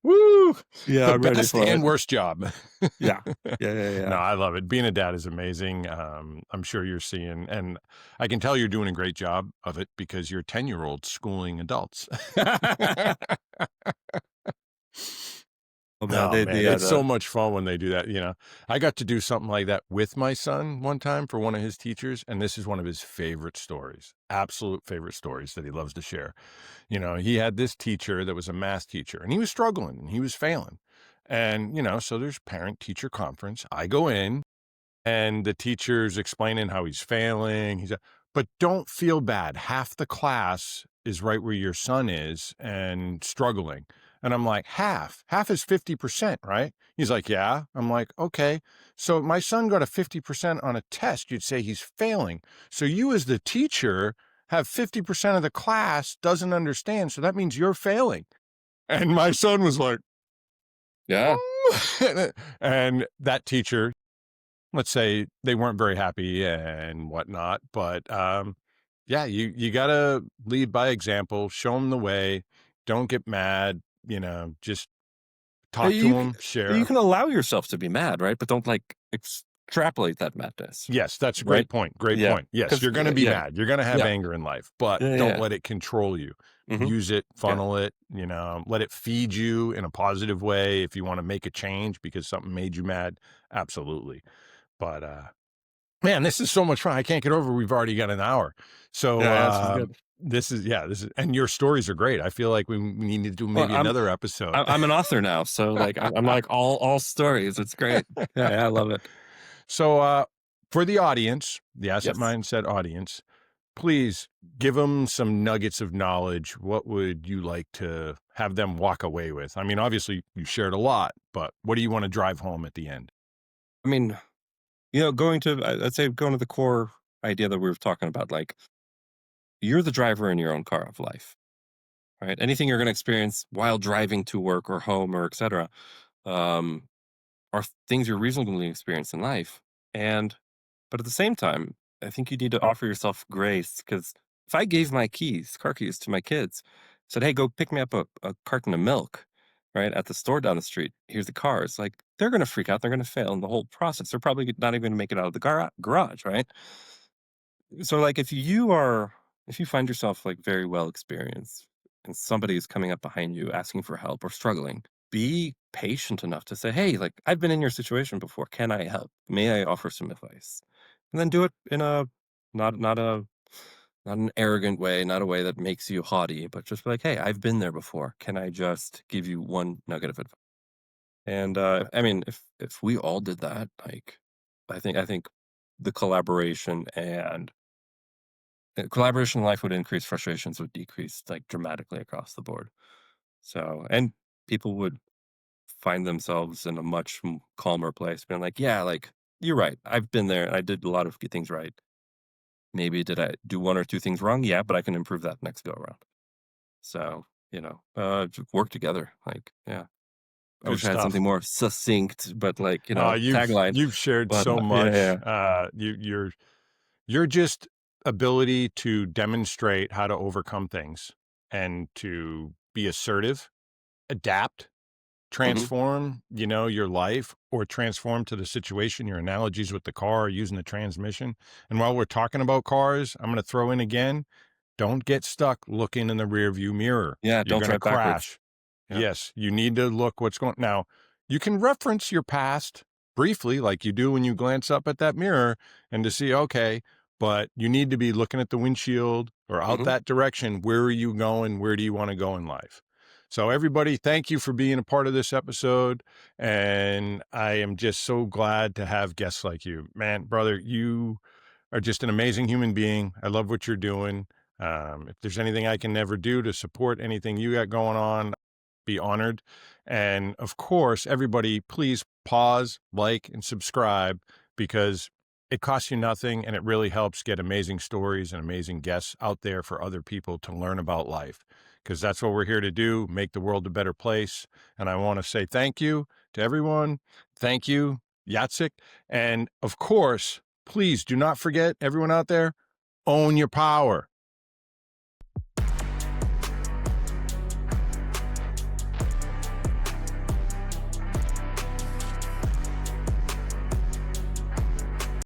Woo! Yeah, The I'm ready best for and it. worst job. Yeah. Yeah, yeah, No, yeah. I love it. Being a dad is amazing. I'm sure you're seeing, and I can tell you're doing a great job of it because you're 10-year-old schooling adults. Oh, man, Oh they man, yeah, it's so the much fun when they do that. I got to do something like that with my son one time for one of his teachers, and this is one of his favorite stories, absolute favorite stories that he loves to share. He had this teacher that was a math teacher, and he was struggling and he was failing. And, so there's parent teacher conference. I go in, and the teacher's explaining how he's failing. But don't feel bad. Half the class is right where your son is and struggling. And I'm like, half is 50%, right? He's like, yeah. I'm like, okay. So my son got a 50% on a test. You'd say he's failing. So you as the teacher have 50% of the class doesn't understand. So that means you're failing. And my son was like, yeah. and that teacher, let's say they weren't very happy and whatnot, but yeah, you gotta lead by example, show them the way, don't get mad, just Uh, talk to You c them, you share. can allow yourself to be mad, right? But don't, like, extrapolate that madness, Yes, that's a right? great point. Great Yeah, point. Yes, 'cause you're gonna be yeah, mad. You're gonna have yeah, anger in life, but yeah, don't yeah. let it control you. Mhm, Use it, yeah. funnel it, let it feed you in a positive way if you want to make a change because something made you mad. Absolutely. But man, this is so much fun. I can't get over we've already got an hour. So, Yeah, yeah, this is good. this is and your stories are great. I feel like we need to do Well, maybe another episode. I'm an author now, so, like, I'm like, all stories, it's great. Yeah, yeah, I love it. So, for the audience, the Asset Yes. Mindset audience, please give them some nuggets of knowledge. What would you like to have them walk away with? I mean, obviously, you shared a lot, but what do you want to drive home at the end? I mean, I'd say going to the core idea that we were talking about, like, you're the driver in your own car of life, right? Anything you're gonna experience while driving to work or home or etcetera, um, are things you're reasonably experienced in life. But at the same time, I think you need to offer yourself grace because if I gave my car keys to my kids, said, "Hey, go pick me up a carton of milk, right, at the store down the street. Here's the car." It's like they're gonna freak out, they're gonna fail in the whole process. They're probably not even gonna make it out of the garage, right? So, like, if you find yourself, like, very well experienced and somebody is coming up behind you asking for help or struggling, be patient enough to say, "Hey, like, I've been in your situation before. Can I help? May I offer some advice?" And then do it in a not not a not an arrogant way, not a way that makes you haughty, but just be like, "Hey, I've been there before. Can I just give you one nugget of advice?" And, I mean, if we all did that, like, I think the collaboration in life would increase, frustrations would decrease, like, dramatically across the board. So and people would find themselves in a much calmer place, being like, "Yeah, like, you're right. I've been there. I did a lot of things right. Maybe did I do one or two things wrong? Yeah, but I can improve that next go around." So, just work together. Like, yeah. I Good wish I had stuff. something more succinct, but like, tagline. You've shared But so yeah, much. yeah. You're just ability to demonstrate how to overcome things and to be assertive, adapt, Hmm. transform, your life or transform to the situation, your analogies with the car, using the transmission. And while we're talking about cars, I'm going to throw in again, don't get stuck looking in the rearview mirror. Yeah, You're don't going to drive backwards. crash. Yeah. Yes, you need to look what's going now. You can reference your past briefly, like you do when you glance up at that mirror and to see, okay, but you need to be looking at the windshield or out Hmm. that direction. Where are you going? Where do you want to go in life? So, everybody, thank you for being a part of this episode. And I am just so glad to have guests like you. Man, brother, you are just an amazing human being. I love what you're doing. If there's anything I can never do to support anything you got going on, be honored. And of course, everybody, please pause, like, and subscribe because it costs you nothing and it really helps get amazing stories and amazing guests out there for other people to learn about life. Because that's what we're here to do, make the world a better place. And I want to say thank you to everyone. Thank you, Jacek. And of course, please do not forget, everyone out there, own your power.